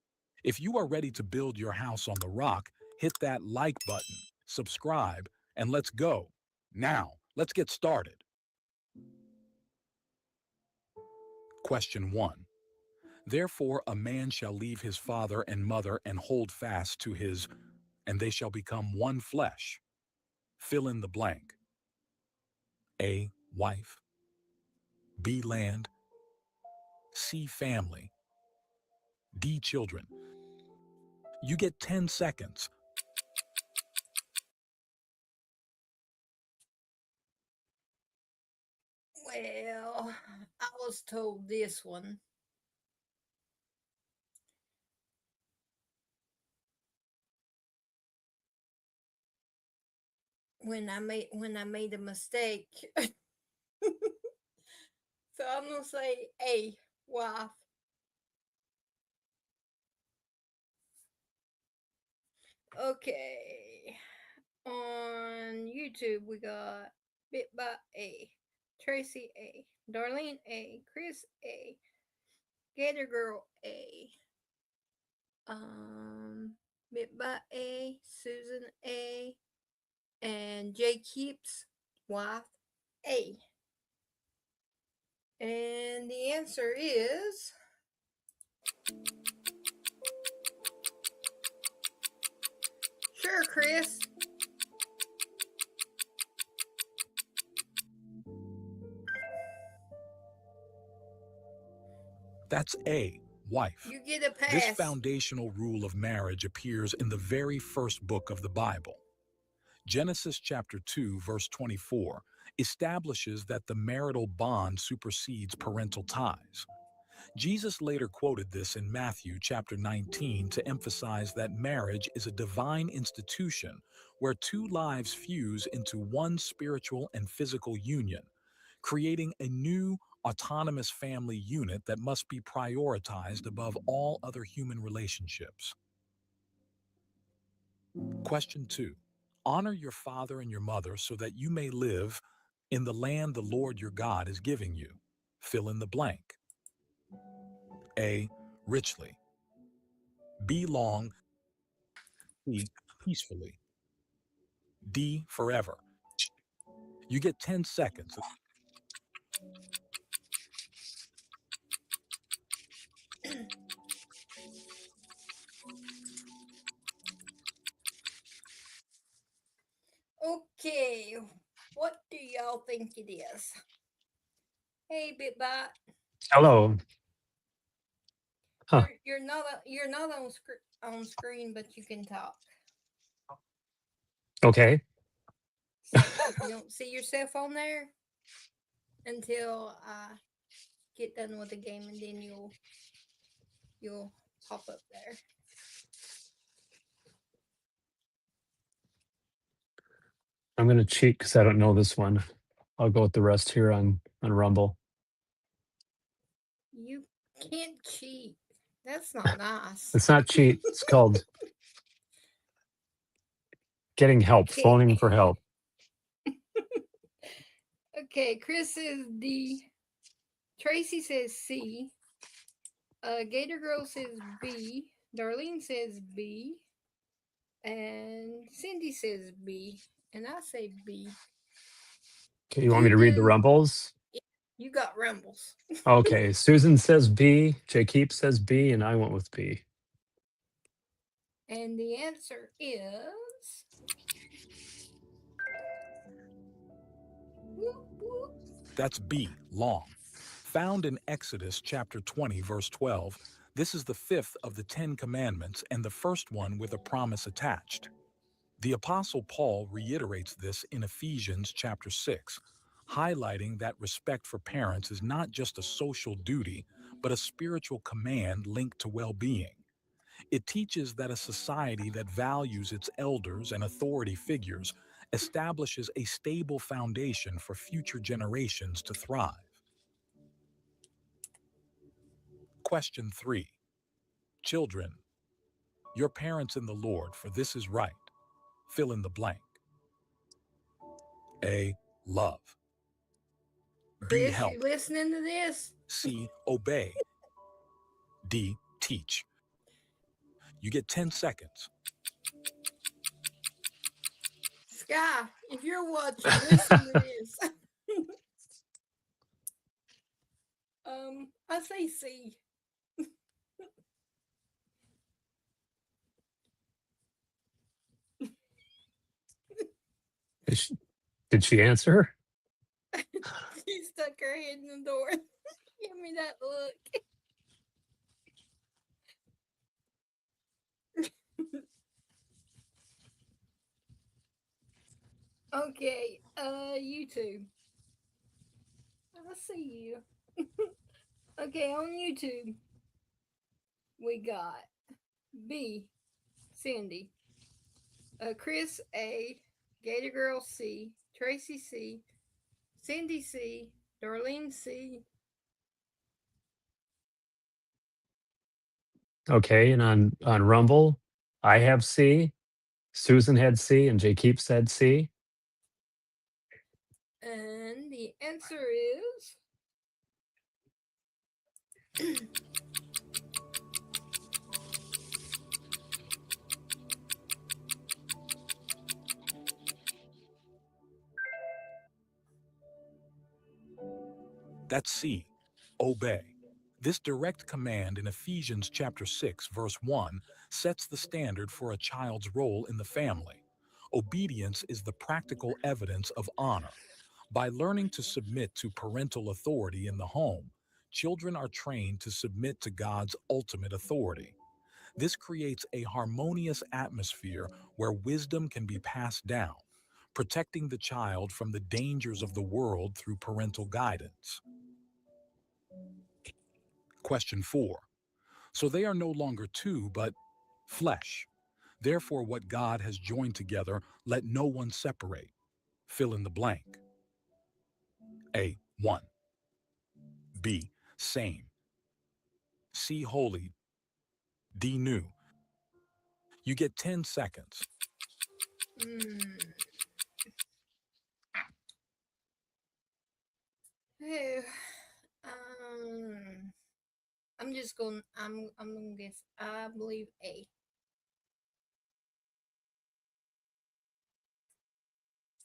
If you are ready to build your house on the rock, hit that like button, subscribe, and let's go. Now, let's get started. Question 1. Therefore, a man shall leave his father and mother and hold fast to his, and they shall become one flesh. Fill in the blank. A, wife. B, land. C, family. D, children. You get 10 seconds. Well, I was told this one. When I made a mistake. So I'm gonna say A, wife. Okay. On YouTube we got Bit by A, Tracy A, Darlene A, Chris A, Gator Girl A, Bit by A, Susan A, and Jay Keeps wife A. And the answer is sure, Chris. That's A, wife. You get a pass. This foundational rule of marriage appears in the very first book of the Bible. Genesis chapter 2, verse 24, establishes that the marital bond supersedes parental ties. Jesus later quoted this in Matthew chapter 19 to emphasize that marriage is a divine institution where two lives fuse into one spiritual and physical union, creating a new autonomous family unit that must be prioritized above all other human relationships. Question 2. Honor your father and your mother so that you may live in the land the Lord your God is giving you. Fill in the blank. A, richly. B, long. C, peacefully. D, forever. You get 10 seconds. Okay, what do y'all think it is? Hey, Bitbot. Hello. Huh. You're not on screen, but you can talk. Okay. You don't see yourself on there until I get done with the game, and then you'll pop up there. I'm going to cheat because I don't know this one. I'll go with the rest here on Rumble. You can't cheat. That's not nice. It's not cheat. It's called getting help, Okay. phoning for help. Okay, Chris says D. Tracy says C. Gator Girl says B. Darlene says B. And Cindy says B. And I say B. Okay, you want me to read the Rumbles? You got rumbles. Okay, Susan says B, Jakeep says B, and I went with B. And the answer is... That's B, long. Found in Exodus chapter 20, verse 12, this is the fifth of the 10 commandments and the first one with a promise attached. The Apostle Paul reiterates this in Ephesians chapter 6, highlighting that respect for parents is not just a social duty, but a spiritual command linked to well-being. It teaches that a society that values its elders and authority figures establishes a stable foundation for future generations to thrive. Question 3. Children, your parents in the Lord, for this is right. Fill in the blank. A. Love. B. Chris, Help. you listening to this? C. Obey. D. Teach. You get 10 seconds. Sky, if you're watching, listen to this. I say C. Did she answer? She stuck her head in the door. Give me that look. Okay, YouTube. I see you. Okay, on YouTube, we got B, Cindy, Chris A, Gator Girl C, Tracy C, Cindy C, Darlene C. Okay, and on Rumble, I have C, Susan had C, and Jay Keep said C. And the answer is That's C. Obey. This direct command in Ephesians chapter 6, verse 1 sets the standard for a child's role in the family. Obedience is the practical evidence of honor. By learning to submit to parental authority in the home, children are trained to submit to God's ultimate authority. This creates a harmonious atmosphere where wisdom can be passed down, protecting the child from the dangers of the world through parental guidance. Question 4. So they are no longer two, but flesh. Therefore, what God has joined together, let no one separate. Fill in the blank. A. One. B. Same. C. Holy. D. New. You get 10 seconds. Oh, I'm just going. I'm gonna guess. I believe A.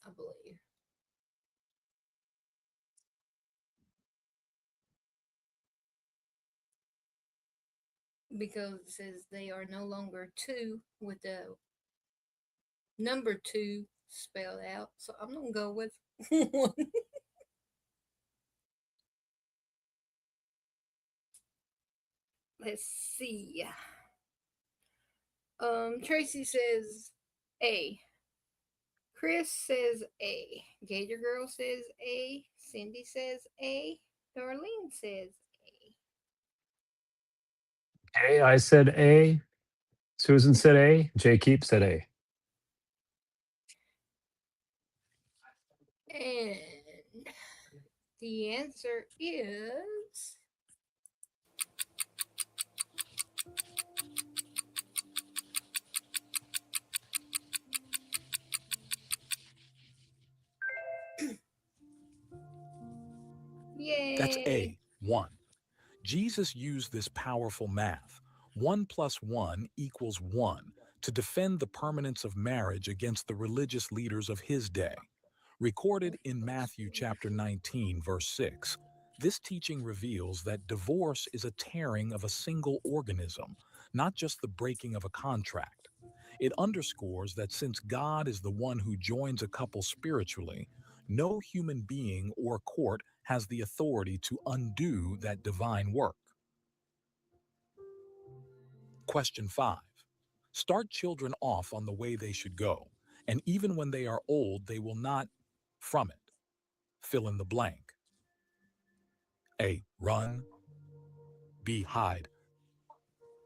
I believe because it says they are no longer two with the number 2 spelled out. So I'm gonna go with 1. Let's see. Tracy says A. Chris says A. Gator Girl says A. Cindy says A. Darlene says A, I said A, Susan said A, Jay Keep said A. A. And the answer is yay. That's A. 1. Jesus used this powerful math, 1 + 1 = 1, to defend the permanence of marriage against the religious leaders of his day. Recorded in Matthew chapter 19, verse 6, this teaching reveals that divorce is a tearing of a single organism, not just the breaking of a contract. It underscores that since God is the one who joins a couple spiritually, no human being or court has the authority to undo that divine work. Question 5. Start children off on the way they should go, and even when they are old, they will not from it. Fill in the blank. A. Run. B. Hide.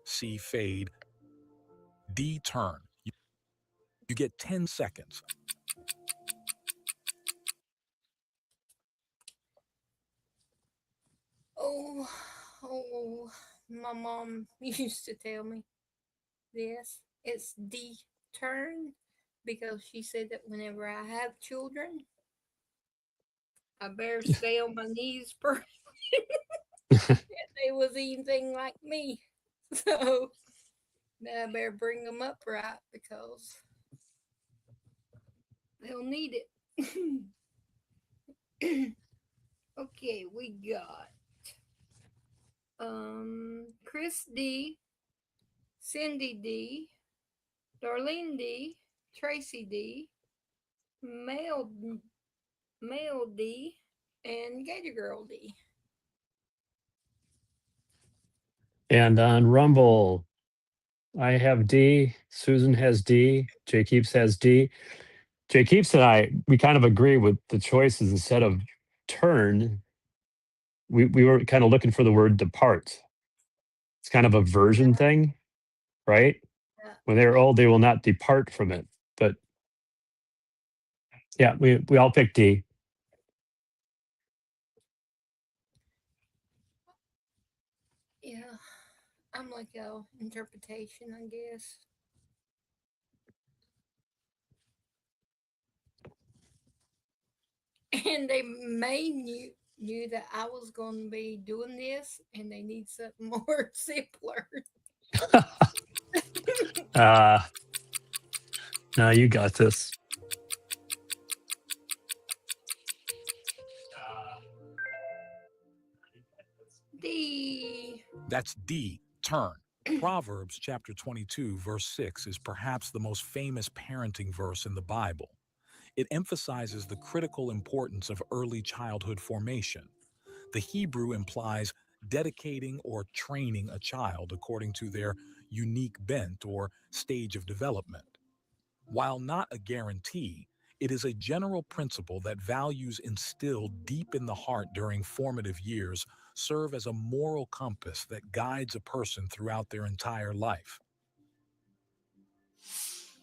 C. Fade. D. Turn. You get 10 seconds. Oh, my mom used to tell me this. It's D turn because she said that whenever I have children, I better stay on my knees first if they was anything like me. So now I better bring them up right because they'll need it. Okay, we got Chris D, Cindy D, Darlene D, Tracy D, Mel D, and Gator Girl D. And on Rumble, I have D. Susan has D. Jay Keeps has D. Jay Keeps and I, we kind of agree with the choices. Instead of turn, we were kind of looking for the word depart. It's kind of a version thing, right? When they're old, they will not depart from it. But yeah, we all picked D. Yeah, I'm like a interpretation, I guess. And they may knew that I was going to be doing this, and they need something more simpler. No, you got this. D. That's D, turn. Proverbs chapter 22, verse 6 is perhaps the most famous parenting verse in the Bible. It emphasizes the critical importance of early childhood formation. The Hebrew implies dedicating or training a child according to their unique bent or stage of development. While not a guarantee, it is a general principle that values instilled deep in the heart during formative years serve as a moral compass that guides a person throughout their entire life.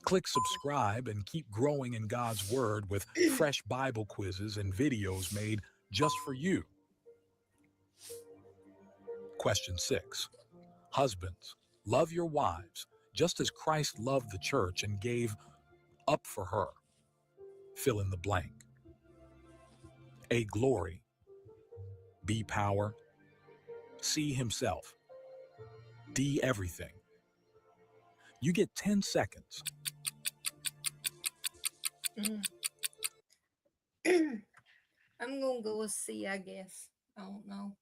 Click subscribe and keep growing in God's Word with fresh Bible quizzes and videos made just for you. Question 6. Husbands, love your wives, just as Christ loved the church and gave up for her. Fill in the blank. A, glory. B, power. C, himself. D, everything. You get 10 seconds. I'm going to go with C, I guess. I don't know.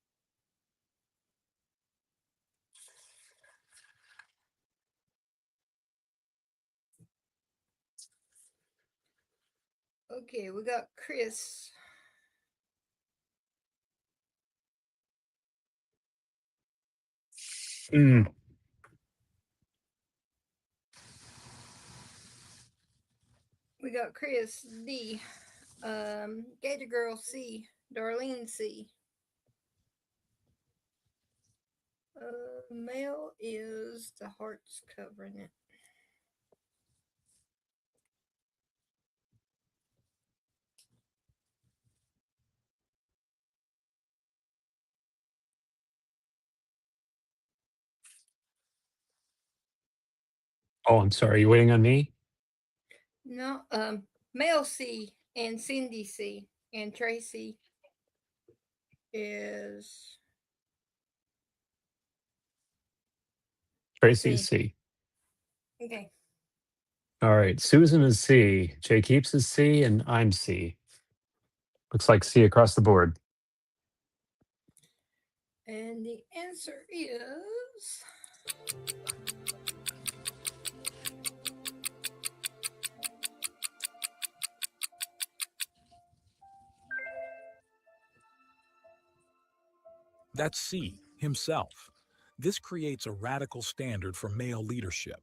Okay, we got Chris. We got Chris D, Gator Girl C, Darlene C. Male is the heart's covering it. Oh, I'm sorry. Are you waiting on me? No, Mel C and Cindy C and Tracy is Tracy's C. Okay. All right. Susan is C. Jay Keeps is C, and I'm C. Looks like C across the board. And the answer is That's C, himself. This creates a radical standard for male leadership.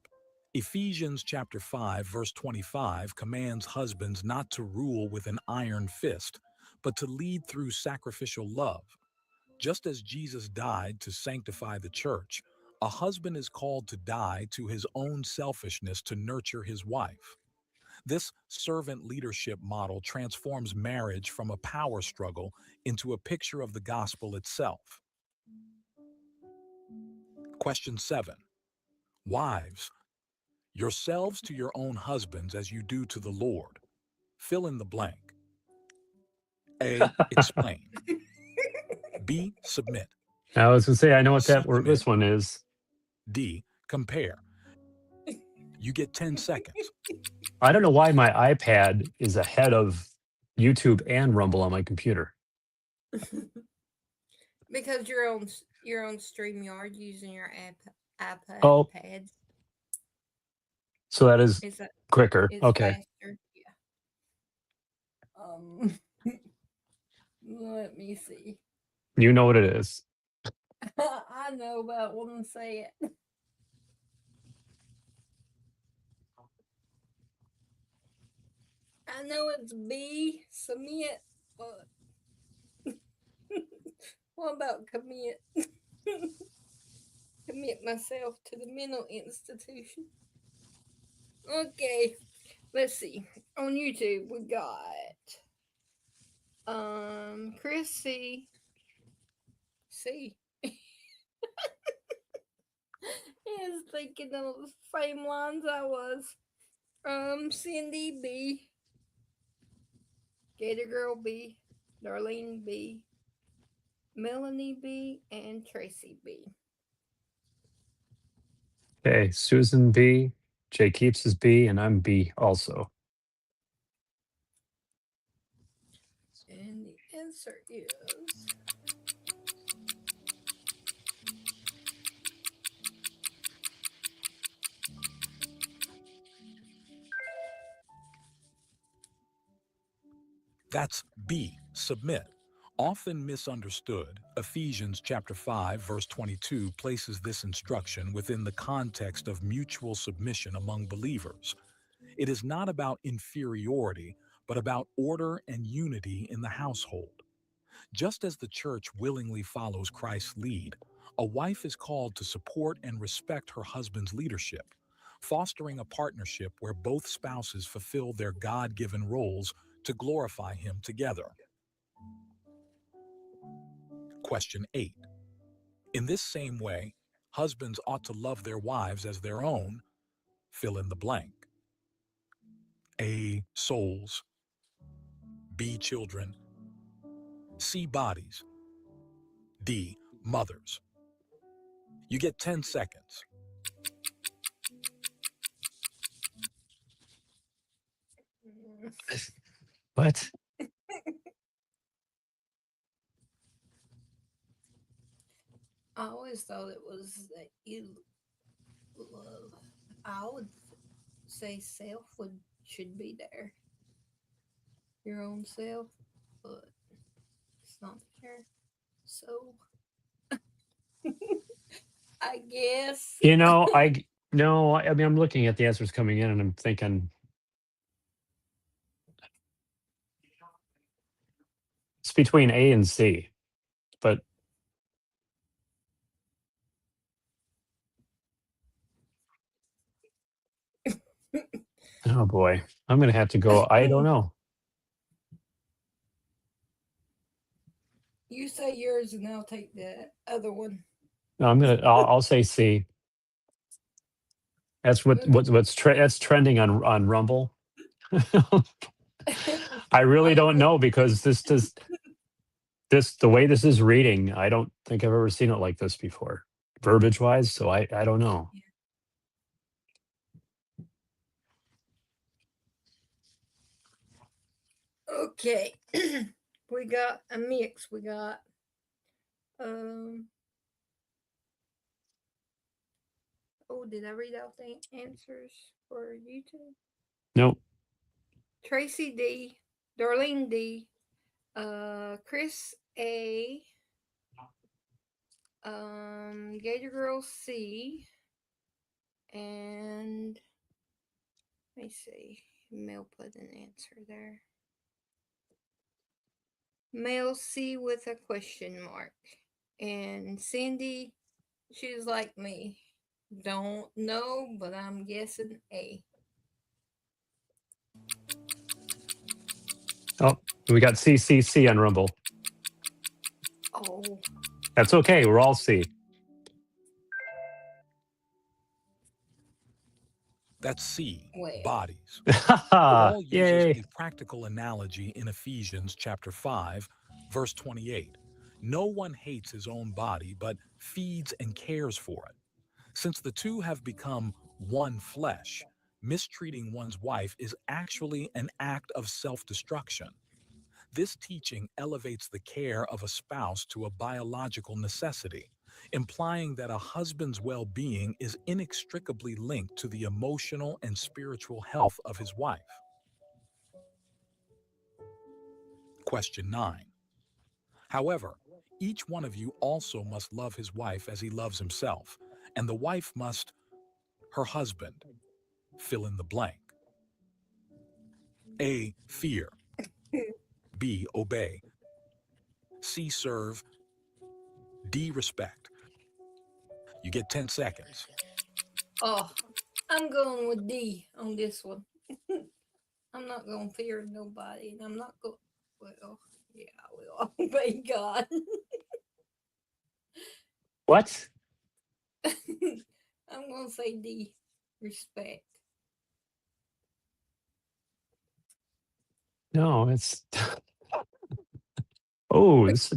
Ephesians chapter 5, verse 25 commands husbands not to rule with an iron fist, but to lead through sacrificial love. Just as Jesus died to sanctify the church, a husband is called to die to his own selfishness to nurture his wife. This servant leadership model transforms marriage from a power struggle into a picture of the gospel itself. Question 7. Wives, yourselves to your own husbands as you do to the Lord. Fill in the blank. A, explain. B, submit. I was going to say, I know what C, this one is. D, compare. You get 10 seconds. I don't know why my iPad is ahead of YouTube and Rumble on my computer. Because you're on StreamYard using your iPad. Oh. Pads. So that is quicker. It's Okay. faster. Yeah. Let me see. You know what it is. I know, but I won't say it. I know it's B, submit, but what about commit? Commit myself to the mental institution. Okay, let's see. On YouTube, we got Chris C. Is thinking of the same lines I was. Cindy B. Gator Girl B. Darlene B. Melanie B. and Tracy B. Okay, Susan B. Jay Keeps is B, and I'm B also. And the answer is That's B, submit. Often misunderstood, Ephesians chapter 5, verse 22 places this instruction within the context of mutual submission among believers. It is not about inferiority, but about order and unity in the household. Just as the church willingly follows Christ's lead, a wife is called to support and respect her husband's leadership, fostering a partnership where both spouses fulfill their God-given roles to glorify him together. Question 8. In this same way, husbands ought to love their wives as their own. Fill in the blank. A, souls. B, children. C, bodies. D, mothers. You get 10 seconds. What? I always thought it was that you love. I would say self should be there. Your own self, but it's not there. So I guess. You know, I mean, I'm looking at the answers coming in, and I'm thinking it's between A and C, but oh boy, I'm going to have to go. I don't know. You say yours, and I'll take the other one. No, I'll say C. That's that's trending on Rumble. I really don't know, because the way this is reading, I don't think I've ever seen it like this before, verbiage wise. So I don't know. Okay, we got a mix. We got oh, did I read out the answers for YouTube? Nope. Tracy D, Darlene D, Chris A, Gator Girl C, and let me see. Mel put an answer there. Mel C with a question mark. And Cindy, she's like me. Don't know, but I'm guessing A. Oh, we got CCC on Rumble. Oh. That's okay. We're all C. That's C, Well. bodies. Paul uses Yay. a practical analogy in Ephesians chapter 5, verse 28. No one hates his own body, but feeds and cares for it. Since the two have become one flesh, mistreating one's wife is actually an act of self-destruction. This teaching elevates the care of a spouse to a biological necessity, implying that a husband's well-being is inextricably linked to the emotional and spiritual health of his wife. Question 9. However, each one of you also must love his wife as he loves himself, and the wife must, her husband, fill in the blank. A, fear. B, obey. C, serve. D, respect. You get 10 seconds. Oh, I'm going with D on this one. I'm not going to fear nobody, and I'm not going. Well, yeah, I will obey God. What? I'm going to say D, respect. No, it's. Oh, this.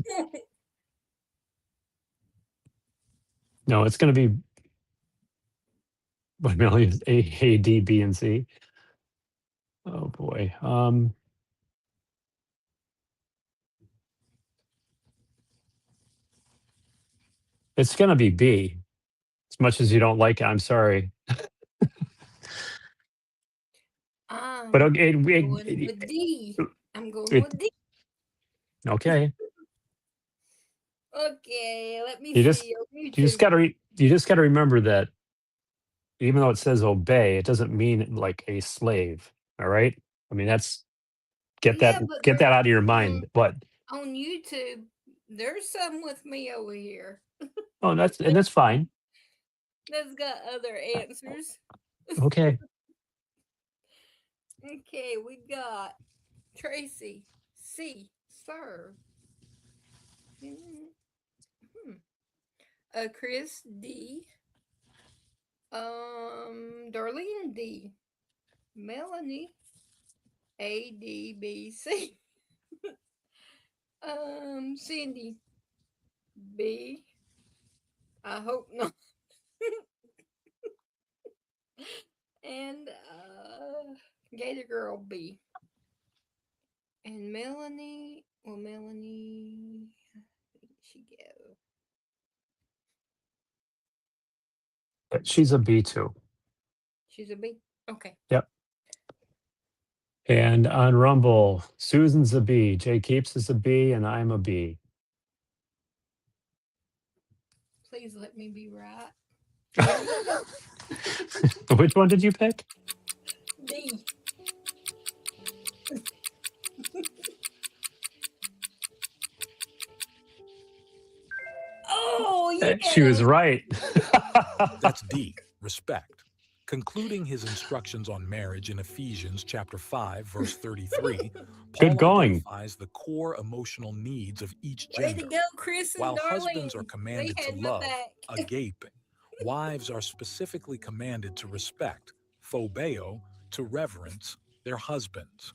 No, it's going to be. What million? A, D, B, and C. Oh boy. It's going to be B. As much as you don't like it, I'm sorry. But okay, I'm going with D. I'm going with D. Okay. Okay, let me You just see. you just got to remember that even though it says obey, it doesn't mean like a slave. All right. I mean that's get Yeah, that but get that out of your mind. But on YouTube, there's some with me over here. oh, that's fine. That's got other answers. Okay. Okay, we got Tracy C. Serve. Chris D. Darlene D. Melanie A D B C. Cindy B. I hope not. And Gator Girl B. And Melanie, well, Melanie, where did she go? She's a B too. She's a B. Okay. Yep. And on Rumble, Susan's a B, Jay Keeps is a B, and I'm a B. Please let me be right. Which one did you pick? D. Oh, yeah. She was right. That's D, respect. Concluding his instructions on marriage in Ephesians chapter 5, verse 33, Good Paul going. identifies the core emotional needs of each Way gender. to go, Chris and While Darlene. husbands are commanded They to had my love, back. agape, wives are specifically commanded to respect, phobeo, to reverence their husbands.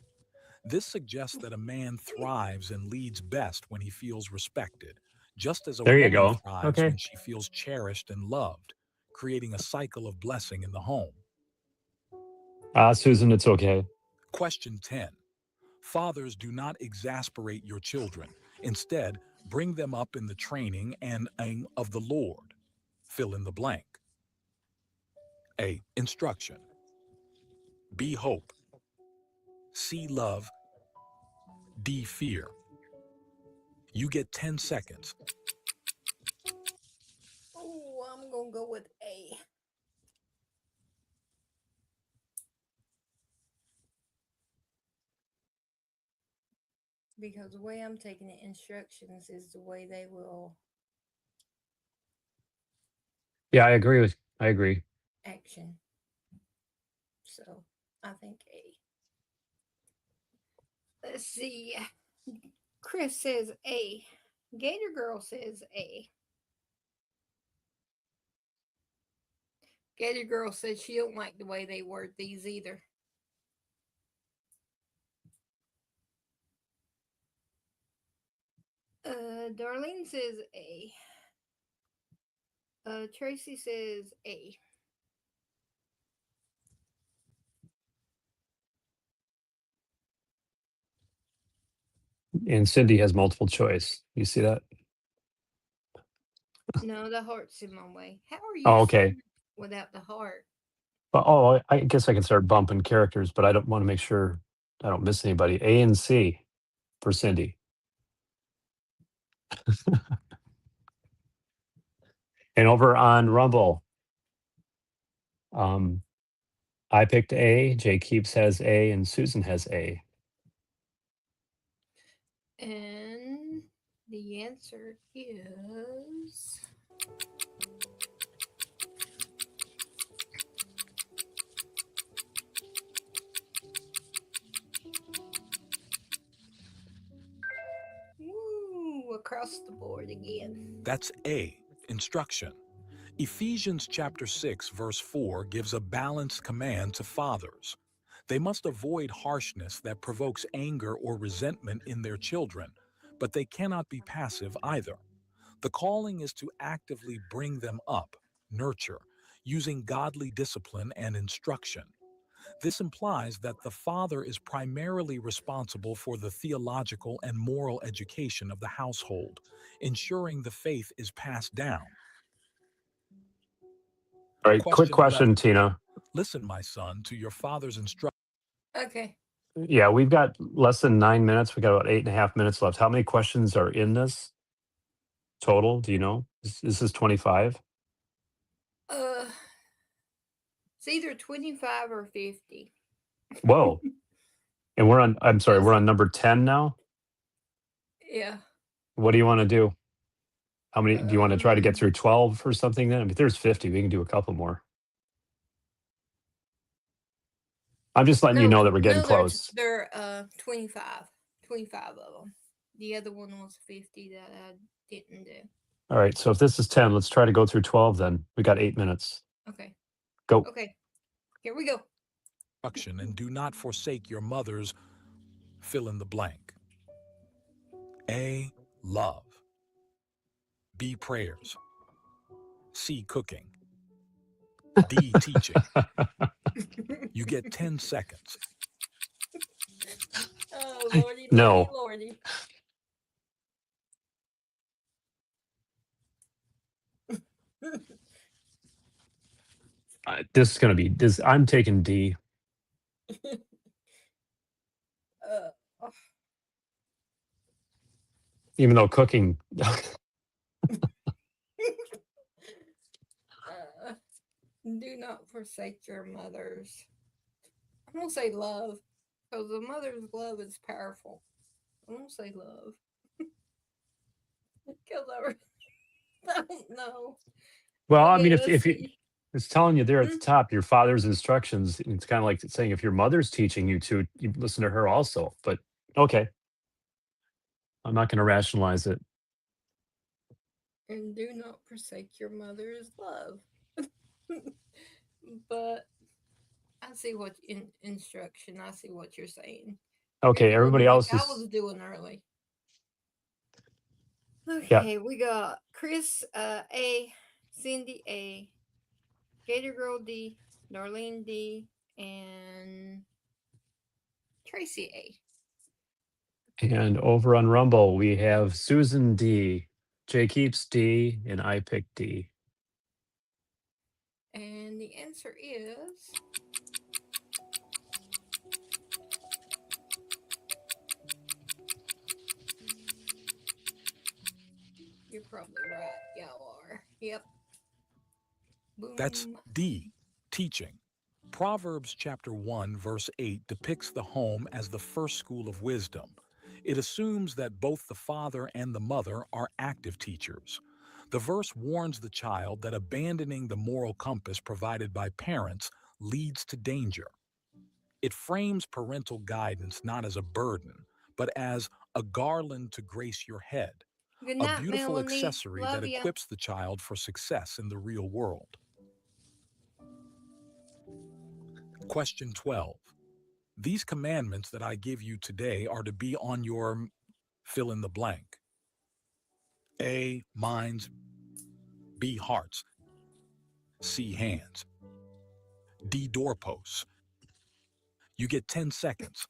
This suggests that a man thrives and leads best when he feels respected, just as a There you woman go. thrives Okay. when she feels cherished and loved, creating a cycle of blessing in the home. Susan, it's okay. Question 10. Fathers, do not exasperate your children. Instead, bring them up in the training and aim of the Lord. Fill in the blank. A, instruction. B, hope. C, love. D, fear. You get 10 seconds. Oh, I'm going to go with A. Because the way I'm taking the instructions is the way they will Yeah, I agree. action. So I think A. Let's see. Chris says A. Gator Girl says A. Gator Girl said she don't like the way they word these either. Darlene says A. Tracy says A. And Cindy has multiple choice. You see that? No, the heart's in my way. How are you Oh, okay. without the heart? Oh, I guess I can start bumping characters, but I don't want to make sure I don't miss anybody. A and C for Cindy. And over on Rumble, I picked A, Jay Keeps has A, and Susan has A. And the answer is... Woo, across the board again. That's A, instruction. Ephesians chapter 6, verse 4 gives a balanced command to fathers. They must avoid harshness that provokes anger or resentment in their children, but they cannot be passive either. The calling is to actively bring them up, nurture, using godly discipline and instruction. This implies that the father is primarily responsible for the theological and moral education of the household, ensuring the faith is passed down. All right, quick question, 11. Tina. Listen, my son, to your father's instruction. Okay. Yeah, we've got less than 9 minutes. We got about 8.5 minutes left. How many questions are in this total? Do you know? This is 25. It's either 25 or 50. Whoa. And I'm sorry, we're on number 10 now. Yeah. What do you want to do? How many do you want to try to get through 12 or something then? If there's 50, we can do a couple more. I'm just letting you know that we're getting close. They're 25 of them. The other one was 50 that I didn't do. All right, so if this is 10, let's try to go through 12 then. We got 8 minutes. Okay. Go. Okay. Here we go. And do not forsake your mother's fill in the blank. A, love. B, prayers. C, cooking. D, teaching. You get 10 seconds. Oh, Lordy, No. Lordy. This is going to be this. I'm taking D. Even though cooking. Do not forsake your mothers. I'm going to say love, because a mother's love is powerful. I'm going to say love. Because I don't know. Well, Okay, I mean, if you, it's telling you there at the top, your father's instructions, it's kind of like saying if your mother's teaching you to, you listen to her also. But okay. I'm not going to rationalize it. And do not forsake your mother's love. But I see what instruction. I see what you're saying. Okay, everybody else I is. was doing early. Okay, Yeah. we got Chris A, Cindy A, Gator Girl D, Darlene D, and Tracy A. And over on Rumble, we have Susan D, Jay Keeps D, and I pick D. And the answer is... You're probably right. Y'all are. Yep. Boom. That's D, teaching. Proverbs chapter 1, verse 8 depicts the home as the first school of wisdom. It assumes that both the father and the mother are active teachers. The verse warns the child that abandoning the moral compass provided by parents leads to danger. It frames parental guidance not as a burden, but as a garland to grace your head, Good a night, beautiful Melanie. accessory Love that ya. equips the child for success in the real world. Question 12. These commandments that I give you today are to be on your fill in the blank. A, minds. B, hearts. C, hands. D, doorposts. You get 10 seconds.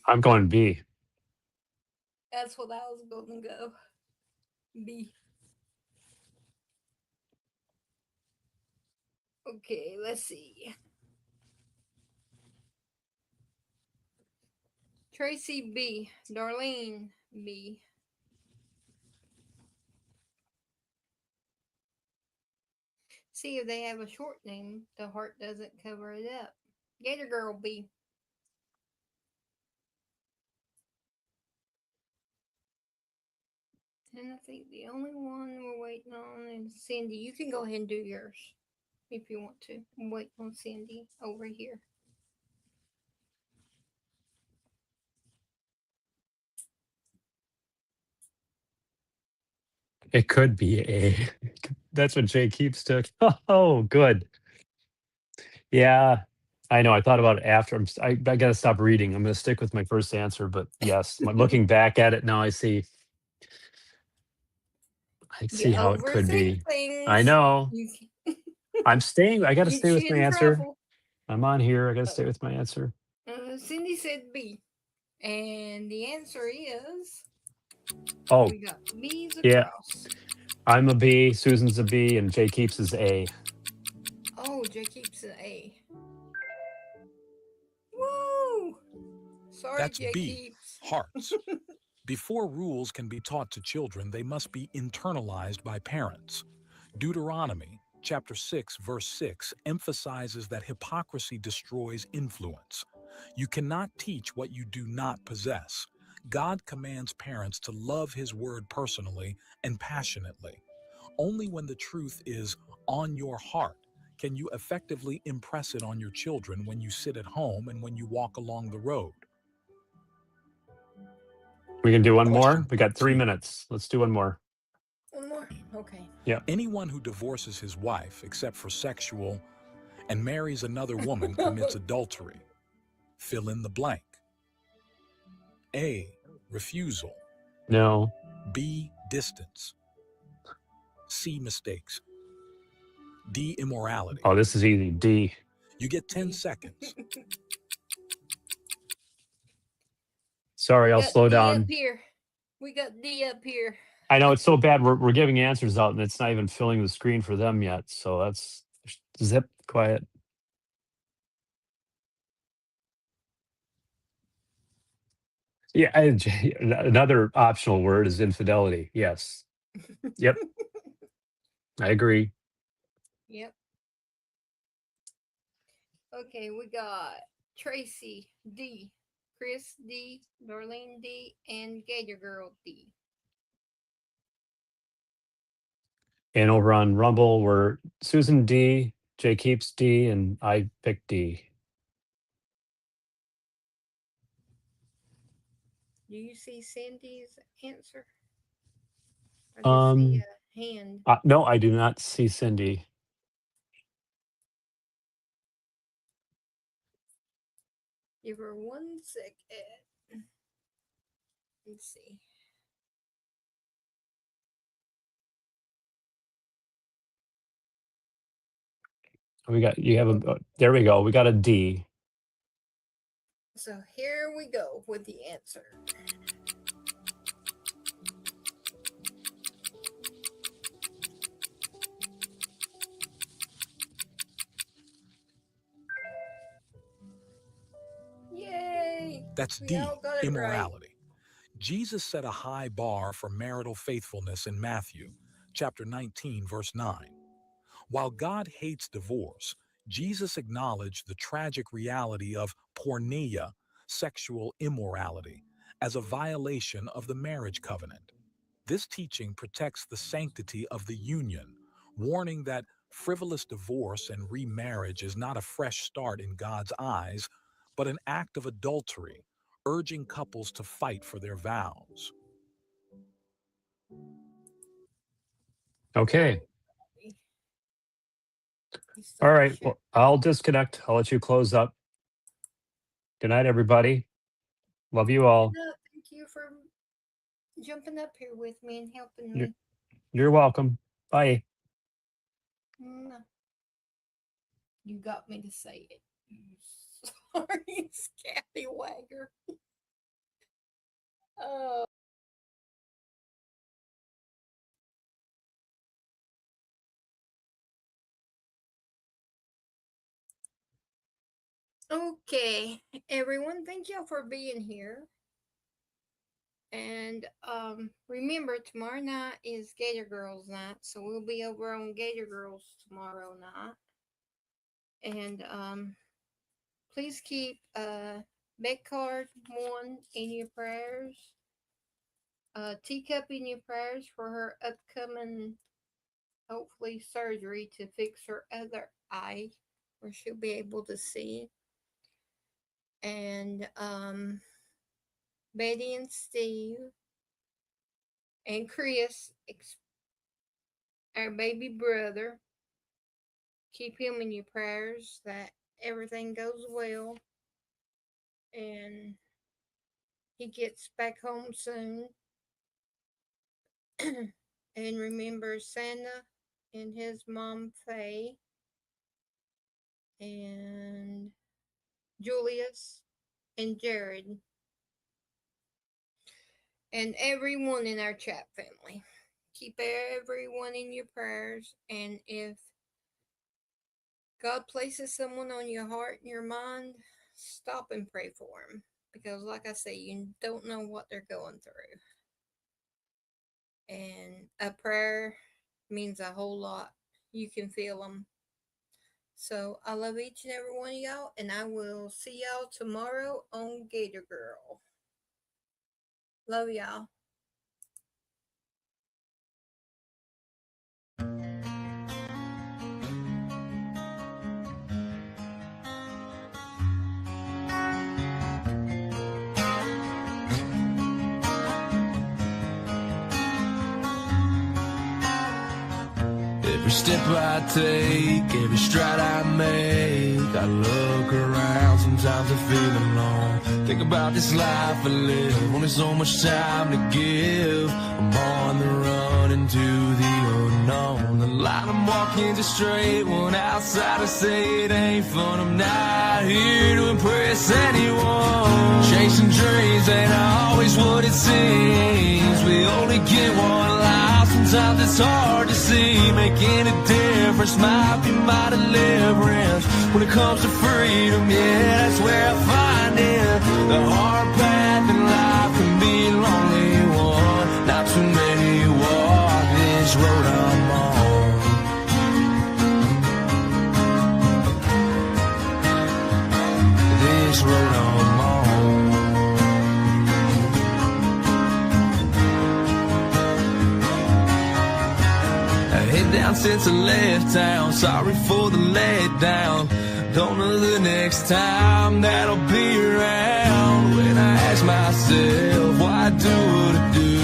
I'm going B. That's what I was going to go. B. Okay, let's see. Tracy B. Darlene B. See if they have a short name. The heart doesn't cover it up. Gator Girl B. And I think the only one we're waiting on is Cindy. You can go ahead and do yours if you want to. I'm waiting on Cindy over here. It could be A. That's what Jay Keeps took. Oh, good. Yeah, I know. I thought about it after. I got to stop reading. I'm going to stick with my first answer, but yes, looking back at it now, I see You how it could overthink be. things. I know. You I'm staying. I got to Gets stay you with my in answer. trouble. I'm on here. I got to stay with my answer. Cindy said B. And the answer is Oh, we got B's yeah. across. I'm a B. Susan's a B, and Jay Keeps is A. Oh, Jay Keeps an A. Woo! Sorry, That's Jay B, Keeps. hearts. Before rules can be taught to children, they must be internalized by parents. Deuteronomy chapter 6, verse 6 emphasizes that hypocrisy destroys influence. You cannot teach what you do not possess. God commands parents to love his word personally and passionately. Only when the truth is on your heart can you effectively impress it on your children when you sit at home and when you walk along the road. We can do one Question more. We got 3 13. minutes. Let's do one more. One more? Okay. Yeah. Anyone who divorces his wife except for sexual and marries another woman commits adultery. Fill in the blank. A, refusal. No. B, distance. C, mistakes. D, immorality. Oh, this is easy. D. You get 10 seconds. Sorry, I'll slow D down. up here. We got D up here. I know it's so bad. We're giving answers out, and it's not even filling the screen for them yet. So that's zip quiet. Yeah, another optional word is infidelity. Yes. Yep. I agree. Yep. Okay, we got Tracy D, Chris D, Darlene D, and Gator Girl D. And over on Rumble, we're Susan D, Jay Keeps D, and I picked D. Do you see Cindy's answer? I just see a hand. No, I do not see Cindy. Give her 1 second. Let's see. There we go. We got a D. So here we go with the answer. Yay! That's D, immorality. Jesus set a high bar for marital faithfulness in Matthew chapter 19, verse 9. While God hates divorce, Jesus acknowledged the tragic reality of porneia, sexual immorality, as a violation of the marriage covenant. This teaching protects the sanctity of the union, warning that frivolous divorce and remarriage is not a fresh start in God's eyes, but an act of adultery, urging couples to fight for their vows. Okay. All right. Well, I'll disconnect. I'll let you close up. Good night, everybody. Love you all. No, thank you for jumping up here with me and helping me. You're welcome. Bye. No. You got me to say it. Sorry, Scallywagger. Oh. Okay, everyone, thank y'all for being here. And remember, tomorrow night is Gator Girls night, so we'll be over on Gator Girls tomorrow night. And please keep Beck Card 1 in your prayers, Teacup in your prayers for her upcoming, hopefully, surgery to fix her other eye, where she'll be able to see. And Betty and Steve and Chris, our baby brother, keep him in your prayers that everything goes well and he gets back home soon. And remember Santa and his mom Faye and Julius and Jared and everyone in our chat family. Keep everyone in your prayers, and if God places someone on your heart and your mind, stop and pray for them, because like I say, you don't know what they're going through, and a prayer means a whole lot. You can feel them. So I love each and every one of y'all, and I will see y'all tomorrow on Gator Girl. Love y'all. Every step I take, every stride I make, I look around, sometimes I feel alone. Think about this life I live, only so much time to give. I'm on the run into the unknown. The line I'm walking is a straight one, outside I say it ain't fun. I'm not here to impress anyone. Chasing dreams ain't always what it seems. We only get one life, sometimes it's hard to see. Making a difference might be my deliverance. When it comes to freedom, yeah, that's where I find it. The hard path in life can be a lonely one. Not too many walk this road I'm on. This road I'm on. Head down since I left town, sorry for the letdown. Don't know the next time that I'll be around. When I ask myself why I do what I do,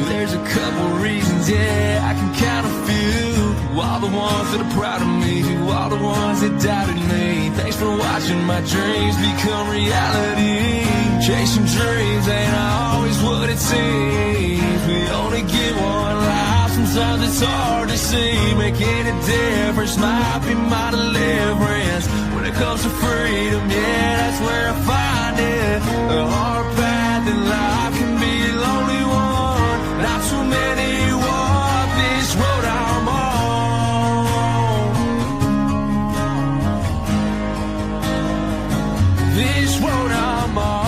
there's a couple reasons, yeah, I can count a few. To all the ones that are proud of me, to all the ones that doubted me, thanks for watching my dreams become reality. Chasing dreams ain't always what it seems. We only get one life, sometimes it's hard to see. Making a difference might be my deliverance. When it comes to freedom, yeah, that's where I find it. The hard path in life can be a lonely one. Not too many walk this road I'm on. This road I'm on.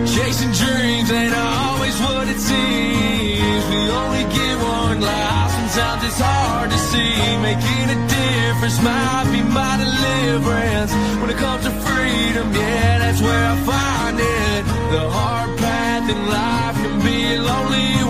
Chasing dreams ain't always what it seems. We only get one life, sometimes it's hard to see. Making a difference might be my deliverance. When it comes to freedom, yeah, that's where I find it. The hard path in life can be lonely